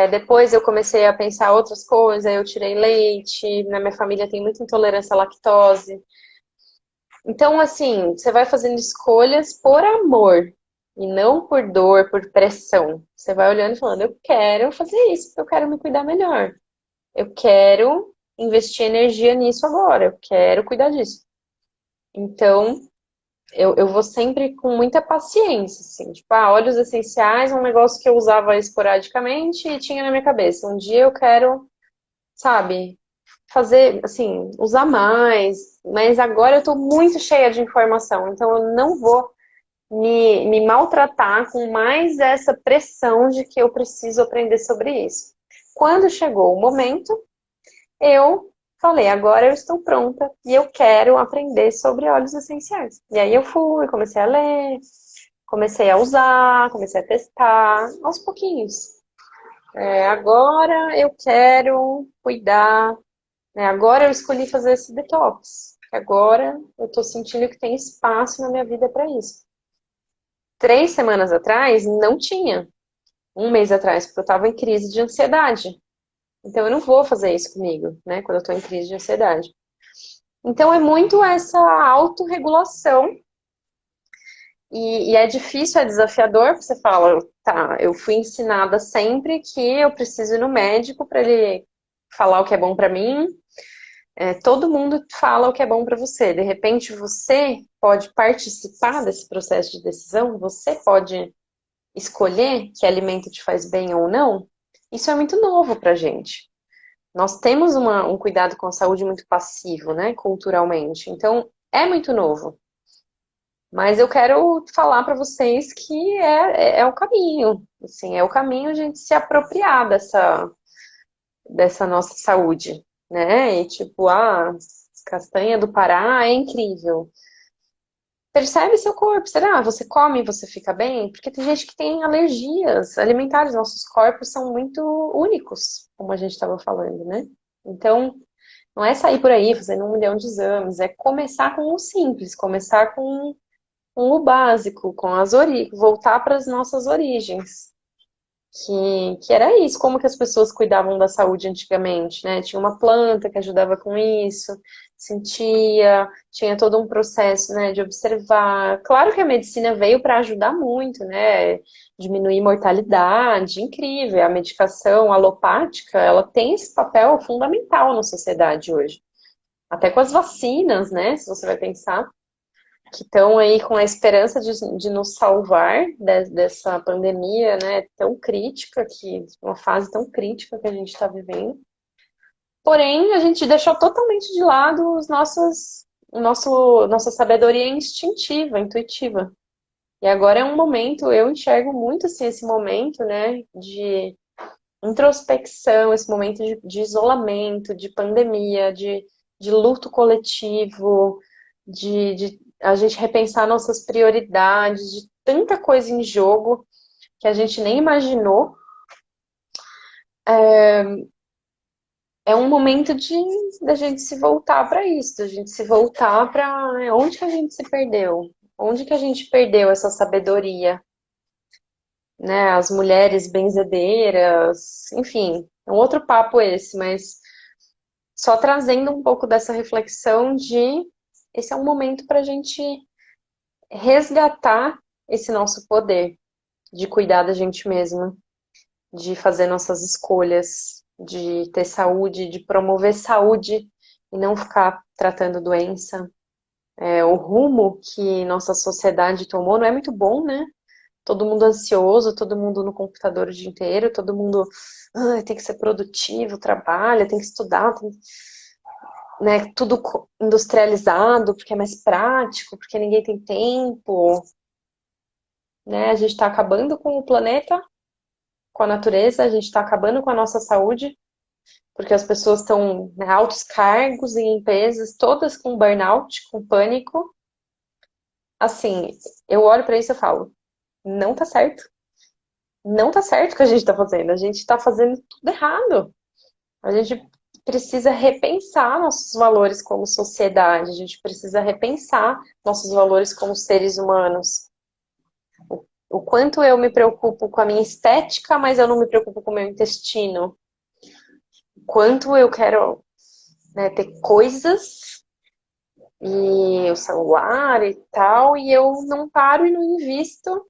Depois eu comecei a pensar outras coisas, eu tirei leite, na minha família tem muita intolerância à lactose. Então, assim, você vai fazendo escolhas por amor e não por dor, por pressão. Você vai olhando e falando, eu quero fazer isso, porque eu quero me cuidar melhor. Eu quero investir energia nisso agora, eu quero cuidar disso. Então, eu vou sempre com muita paciência, assim, tipo, óleos essenciais é um negócio que eu usava esporadicamente e tinha na minha cabeça. Um dia eu quero, sabe, fazer, assim, usar mais, mas agora eu tô muito cheia de informação, então eu não vou me maltratar com mais essa pressão de que eu preciso aprender sobre isso. Quando chegou o momento, eu falei, agora eu estou pronta e eu quero aprender sobre óleos essenciais. E aí eu fui, comecei a ler, comecei a usar, comecei a testar, aos pouquinhos. Agora eu quero cuidar, né? Agora eu escolhi fazer esse detox. Agora eu estou sentindo que tem espaço na minha vida para isso. 3 semanas atrás, não tinha. Um mês atrás, porque eu estava em crise de ansiedade. Então eu não vou fazer isso comigo, né? Quando eu estou em crise de ansiedade. Então é muito essa autorregulação e é difícil, é desafiador, porque você fala, tá, eu fui ensinada sempre que eu preciso ir no médico para ele falar o que é bom para mim. Todo mundo fala o que é bom para você. De repente você pode participar desse processo de decisão, você pode escolher que alimento te faz bem ou não. Isso é muito novo pra gente. Nós temos um cuidado com a saúde muito passivo, né, culturalmente. Então, é muito novo. Mas eu quero falar para vocês que é o caminho. Assim, é o caminho a gente se apropriar dessa nossa saúde, né? E tipo, castanha do Pará é incrível. Percebe seu corpo. Será? Você come e você fica bem? Porque tem gente que tem alergias alimentares. Nossos corpos são muito únicos, como a gente estava falando, né? Então, não é sair por aí fazendo 1 milhão de exames, é começar com o simples, começar com o básico, com voltar para as nossas origens. Que era isso, como que as pessoas cuidavam da saúde antigamente, né? Tinha uma planta que ajudava com isso, sentia, tinha todo um processo, né, de observar. Claro que a medicina veio para ajudar muito, né, diminuir mortalidade, incrível. A medicação alopática, ela tem esse papel fundamental na sociedade hoje. Até com as vacinas, né, se você vai pensar, que estão aí com a esperança de nos salvar dessa pandemia, né, tão crítica, uma fase tão crítica que a gente está vivendo. Porém, a gente deixou totalmente de lado nossa sabedoria instintiva, intuitiva. E agora é um momento, eu enxergo muito assim, esse momento, né, de introspecção, esse momento de isolamento, de pandemia, de luto coletivo, de a gente repensar nossas prioridades, de tanta coisa em jogo que a gente nem imaginou. É um momento da gente se voltar para isso, da gente se voltar para onde que a gente se perdeu, onde que a gente perdeu essa sabedoria, né? As mulheres benzedeiras, enfim, é um outro papo esse, mas só trazendo um pouco dessa reflexão de esse é um momento para a gente resgatar esse nosso poder de cuidar da gente mesma, de fazer nossas escolhas, de ter saúde, de promover saúde e não ficar tratando doença. O rumo que nossa sociedade tomou não é muito bom, né? Todo mundo ansioso, todo mundo no computador o dia inteiro, todo mundo tem que ser produtivo, trabalha, tem que estudar, né, tudo industrializado, porque é mais prático, porque ninguém tem tempo, né? A gente está acabando com o planeta, com a natureza, a gente está acabando com a nossa saúde, porque as pessoas estão, né, altos cargos em empresas, todas com burnout, com pânico. Assim, eu olho para isso e falo, não tá certo. Não tá certo o que a gente tá fazendo. A gente tá fazendo tudo errado. A gente precisa repensar nossos valores como sociedade. A gente precisa repensar nossos valores como seres humanos. O quanto eu me preocupo com a minha estética, mas eu não me preocupo com o meu intestino. O quanto eu quero, né, ter coisas e o celular e tal, e eu não paro e não invisto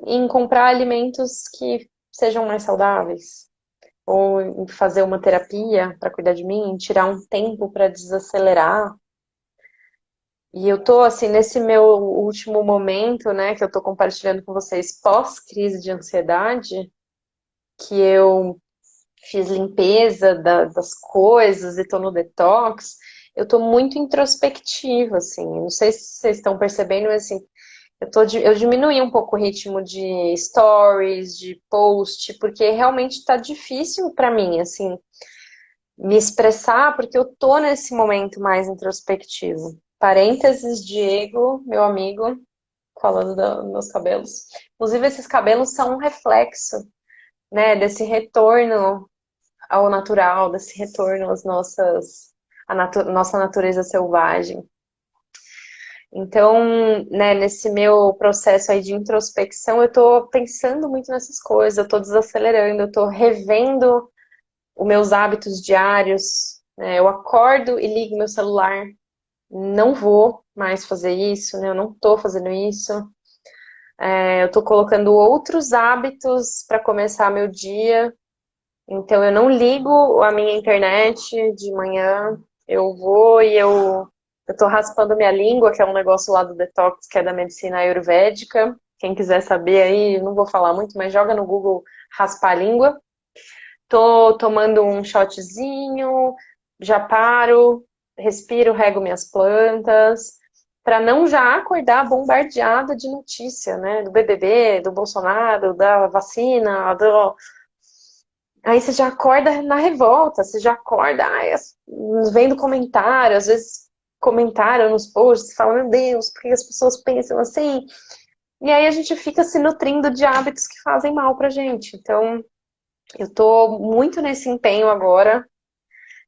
em comprar alimentos que sejam mais saudáveis, ou em fazer uma terapia para cuidar de mim, tirar um tempo para desacelerar. E eu tô assim nesse meu último momento, né, que eu tô compartilhando com vocês pós-crise de ansiedade, que eu fiz limpeza das coisas e tô no detox. Eu tô muito introspectiva, assim. Não sei se vocês estão percebendo, mas assim, eu diminuí um pouco o ritmo de stories, de post, porque realmente tá difícil para mim, assim, me expressar, porque eu tô nesse momento mais introspectivo. Parênteses, Diego, meu amigo, falando dos meus cabelos. Inclusive, esses cabelos são um reflexo, né, desse retorno ao natural, desse retorno às nossa natureza selvagem. Então, né, nesse meu processo aí de introspecção, eu tô pensando muito nessas coisas, eu tô desacelerando, eu tô revendo os meus hábitos diários, né, eu acordo e ligo meu celular, não vou mais fazer isso, né, eu não tô fazendo isso, eu tô colocando outros hábitos para começar meu dia, então eu não ligo a minha internet de manhã, eu vou e eu tô raspando minha língua, que é um negócio lá do detox, que é da medicina ayurvédica. Quem quiser saber aí, não vou falar muito, mas joga no Google raspar a língua. Tô tomando um shotzinho, já paro, respiro, rego minhas plantas, para não já acordar bombardeada de notícia, né? Do BBB, do Bolsonaro, da vacina, do Aí você já acorda na revolta, você já acorda vendo comentário, às vezes comentário nos posts, fala, meu Deus, por que as pessoas pensam assim? E aí a gente fica se nutrindo de hábitos que fazem mal pra gente. Então, eu tô muito nesse empenho agora,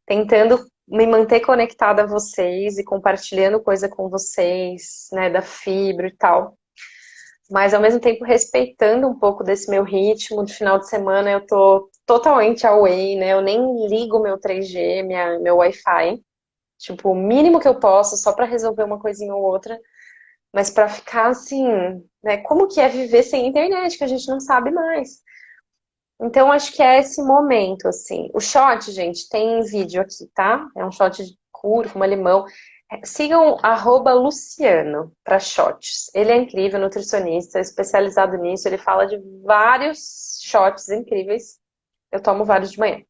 tentando me manter conectada a vocês e compartilhando coisa com vocês, né, da fibra e tal. Mas ao mesmo tempo respeitando um pouco desse meu ritmo de final de semana, eu tô totalmente away, né? Eu nem ligo meu 3G, meu Wi-Fi. Tipo, o mínimo que eu posso, só pra resolver uma coisinha ou outra, mas pra ficar assim, né? Como que é viver sem internet, que a gente não sabe mais. Então, acho que é esse momento, assim. O shot, gente, tem vídeo aqui, tá? É um shot de cúrcuma, limão. Sigam @Luciano para shots. Ele é incrível, nutricionista, especializado nisso. Ele fala de vários shots incríveis. Eu tomo vários de manhã.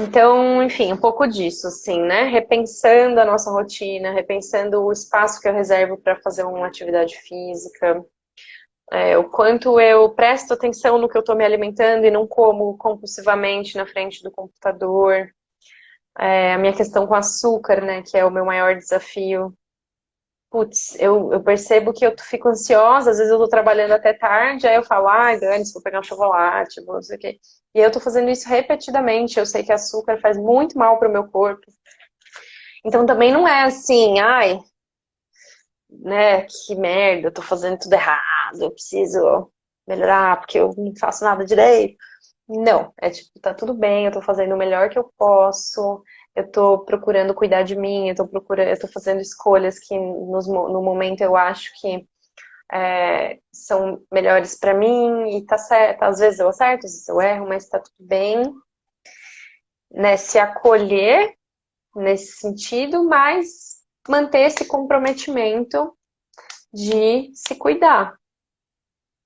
Então, enfim, um pouco disso, assim, né? Repensando a nossa rotina, repensando o espaço que eu reservo para fazer uma atividade física, o quanto eu presto atenção no que eu estou me alimentando e não como compulsivamente na frente do computador. A minha questão com açúcar, né, que é o meu maior desafio. Putz, eu percebo que eu fico ansiosa, às vezes eu tô trabalhando até tarde, aí eu falo, ai, Dani, vou pegar um chocolate, vou não sei o quê. E eu tô fazendo isso repetidamente, eu sei que açúcar faz muito mal pro meu corpo. Então também não é assim, ai, né, que merda, eu tô fazendo tudo errado, eu preciso melhorar porque eu não faço nada direito. Não, é tipo, tá tudo bem, eu tô fazendo o melhor que eu posso, eu tô procurando cuidar de mim, eu tô fazendo escolhas que no momento eu acho que são melhores pra mim e tá certo. Às vezes eu acerto, às vezes eu erro, mas tá tudo bem, né? Se acolher nesse sentido, mas manter esse comprometimento de se cuidar.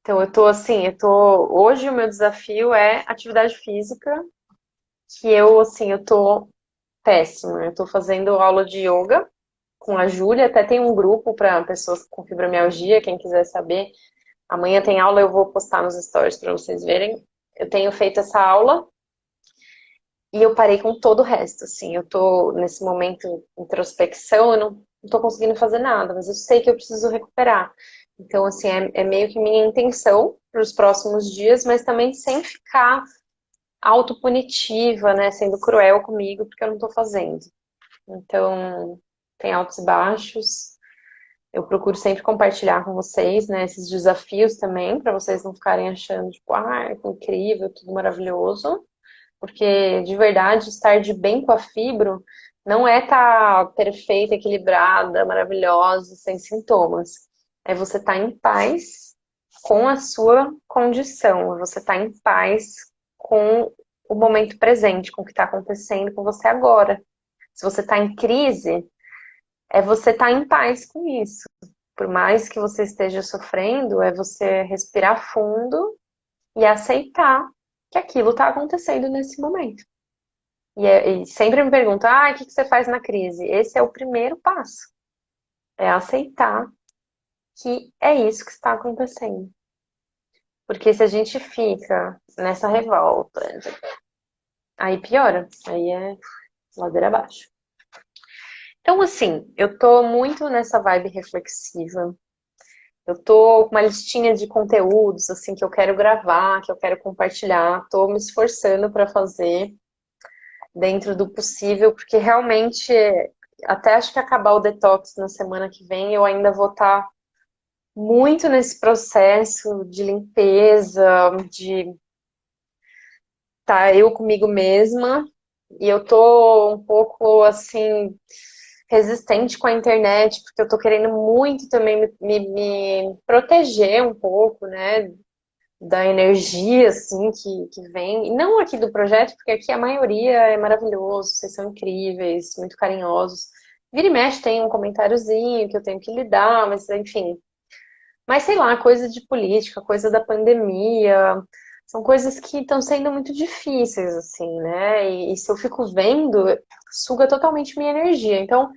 Então eu tô assim, hoje o meu desafio é atividade física, que eu assim, eu tô péssima. Eu tô fazendo aula de yoga com a Júlia, até tem um grupo para pessoas com fibromialgia, quem quiser saber. Amanhã tem aula, eu vou postar nos stories para vocês verem. Eu tenho feito essa aula e eu parei com todo o resto, assim. Eu tô nesse momento de introspecção, eu não tô conseguindo fazer nada, mas eu sei que eu preciso recuperar. Então, assim, é meio que minha intenção para os próximos dias, mas também sem ficar autopunitiva, né? Sendo cruel comigo, porque eu não tô fazendo. Então, tem altos e baixos. Eu procuro sempre compartilhar com vocês, né, esses desafios também, para vocês não ficarem achando, tipo, que incrível, tudo maravilhoso. Porque, de verdade, estar de bem com a fibro não é estar perfeita, equilibrada, maravilhosa, sem sintomas. É você estar em paz com a sua condição, é você estar em paz com o momento presente, com o que está acontecendo com você agora. Se você está em crise, é você estar em paz com isso. Por mais que você esteja sofrendo, é você respirar fundo e aceitar que aquilo está acontecendo nesse momento. E sempre me perguntam, o que você faz na crise? Esse é o primeiro passo. É aceitar que é isso que está acontecendo. Porque se a gente fica nessa revolta, aí piora. Aí é ladeira abaixo. Então, assim, eu tô muito nessa vibe reflexiva. Eu tô com uma listinha de conteúdos, assim, que eu quero gravar, que eu quero compartilhar. Tô me esforçando para fazer dentro do possível, porque realmente, até acho que acabar o detox na semana que vem, eu ainda vou estar muito nesse processo de limpeza, de estar eu comigo mesma. E eu tô um pouco, assim, resistente com a internet, porque eu tô querendo muito também me proteger um pouco, né, da energia, assim, que vem. E não aqui do projeto, porque aqui a maioria é maravilhoso, vocês são incríveis, muito carinhosos. Vira e mexe tem um comentáriozinho que eu tenho que lidar, mas enfim. Mas sei lá, coisa de política, coisa da pandemia, são coisas que estão sendo muito difíceis, assim, né? E se eu fico vendo, suga totalmente minha energia. Então,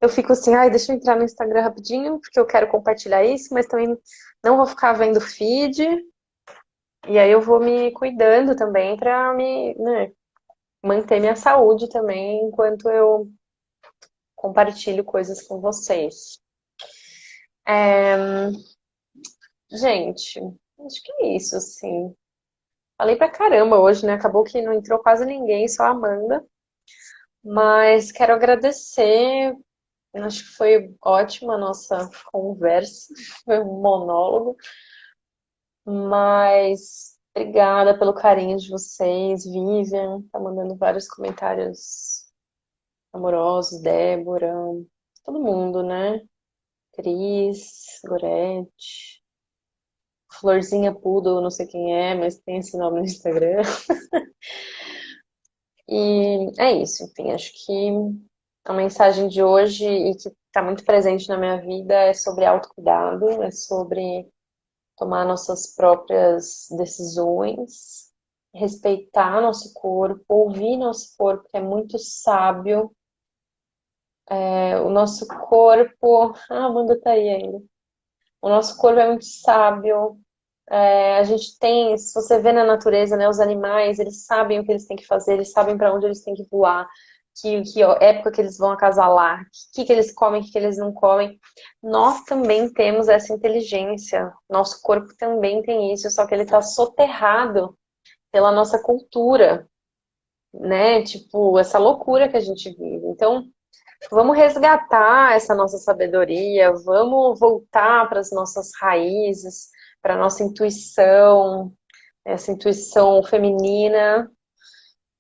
eu fico assim, deixa eu entrar no Instagram rapidinho, porque eu quero compartilhar isso, mas também não vou ficar vendo feed. E aí eu vou me cuidando também para né, manter minha saúde também enquanto eu compartilho coisas com vocês. Gente, acho que é isso, assim. Falei pra caramba hoje, né? Acabou que não entrou quase ninguém, só a Amanda. Mas quero agradecer. Acho que foi ótima a nossa conversa. Foi um monólogo. Mas obrigada pelo carinho de vocês. Vivian tá mandando vários comentários amorosos, Débora, todo mundo, né? Cris, Gorete, Florzinha Poodle, não sei quem é, mas tem esse nome no Instagram. E é isso, enfim, acho que a mensagem de hoje e que está muito presente na minha vida é sobre autocuidado, é sobre tomar nossas próprias decisões, respeitar nosso corpo, ouvir nosso corpo, que é muito sábio. O nosso corpo. Ah, a Amanda tá aí ainda. O nosso corpo é muito sábio. A gente tem, se você vê na natureza, né, os animais, eles sabem o que eles têm que fazer, eles sabem para onde eles têm que voar, que época que eles vão acasalar, que eles comem, que eles não comem. Nós também temos essa inteligência. Nosso corpo também tem isso, só que ele está soterrado pela nossa cultura, né? Tipo, essa loucura que a gente vive. Então, vamos resgatar essa nossa sabedoria, vamos voltar para as nossas raízes, para a nossa intuição, essa intuição feminina,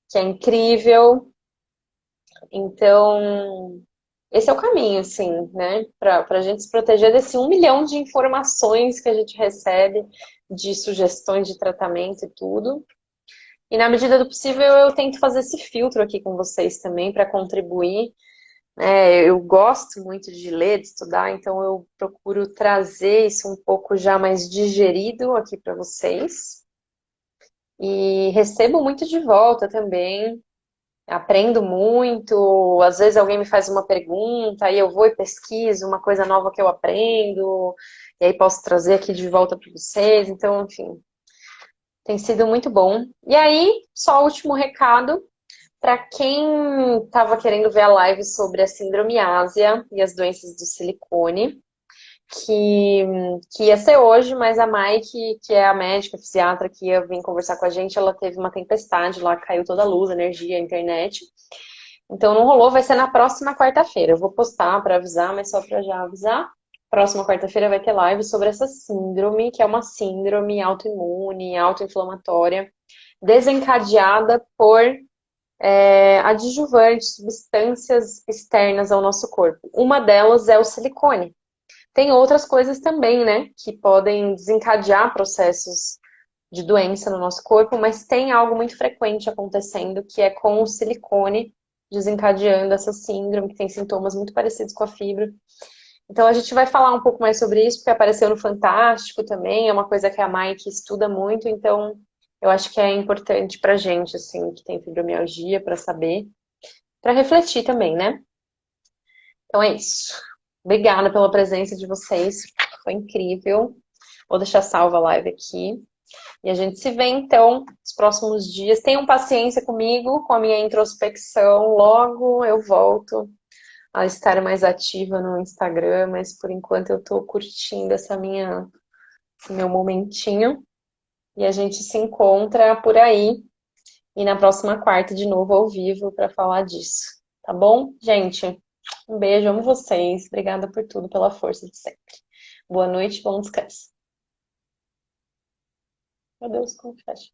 que é incrível. Então, esse é o caminho, assim, né? Para a gente se proteger desse 1 milhão de informações que a gente recebe, de sugestões de tratamento e tudo. E na medida do possível, eu tento fazer esse filtro aqui com vocês também para contribuir. Eu gosto muito de ler, de estudar, então eu procuro trazer isso um pouco já mais digerido aqui para vocês. E recebo muito de volta também, aprendo muito. Às vezes alguém me faz uma pergunta, aí eu vou e pesquiso uma coisa nova que eu aprendo, e aí posso trazer aqui de volta para vocês. Então, enfim, tem sido muito bom. E aí, só o último recado. Para quem estava querendo ver a live sobre a síndrome ásia e as doenças do silicone, que, que ia ser hoje, mas a Mai, que é a médica, a fisiatra que ia vir conversar com a gente, ela teve uma tempestade lá, caiu toda a luz, a energia, a internet. Então não rolou, vai ser na próxima quarta-feira. Eu vou postar para avisar, mas só para já avisar. Próxima quarta-feira vai ter live sobre essa síndrome, que é uma síndrome autoimune, autoinflamatória, desencadeada por adjuvantes, substâncias externas ao nosso corpo. Uma delas é o silicone. Tem outras coisas também, né, que podem desencadear processos de doença no nosso corpo, mas tem algo muito frequente acontecendo que é com o silicone desencadeando essa síndrome, que tem sintomas muito parecidos com a fibra. Então a gente vai falar um pouco mais sobre isso, porque apareceu no Fantástico também, é uma coisa que a Mike estuda muito, então eu acho que é importante pra gente, assim, que tem fibromialgia, para saber, para refletir também, né? Então é isso. Obrigada pela presença de vocês, foi incrível. Vou deixar salva a live aqui. E a gente se vê então nos próximos dias. Tenham paciência comigo, com a minha introspecção. Logo eu volto a estar mais ativa no Instagram, mas por enquanto eu tô curtindo esse meu momentinho. E a gente se encontra por aí e na próxima quarta de novo ao vivo para falar disso. Tá bom, gente? Um beijo, amo vocês. Obrigada por tudo, pela força de sempre. Boa noite, bom descanso. Meu Deus, como fecha?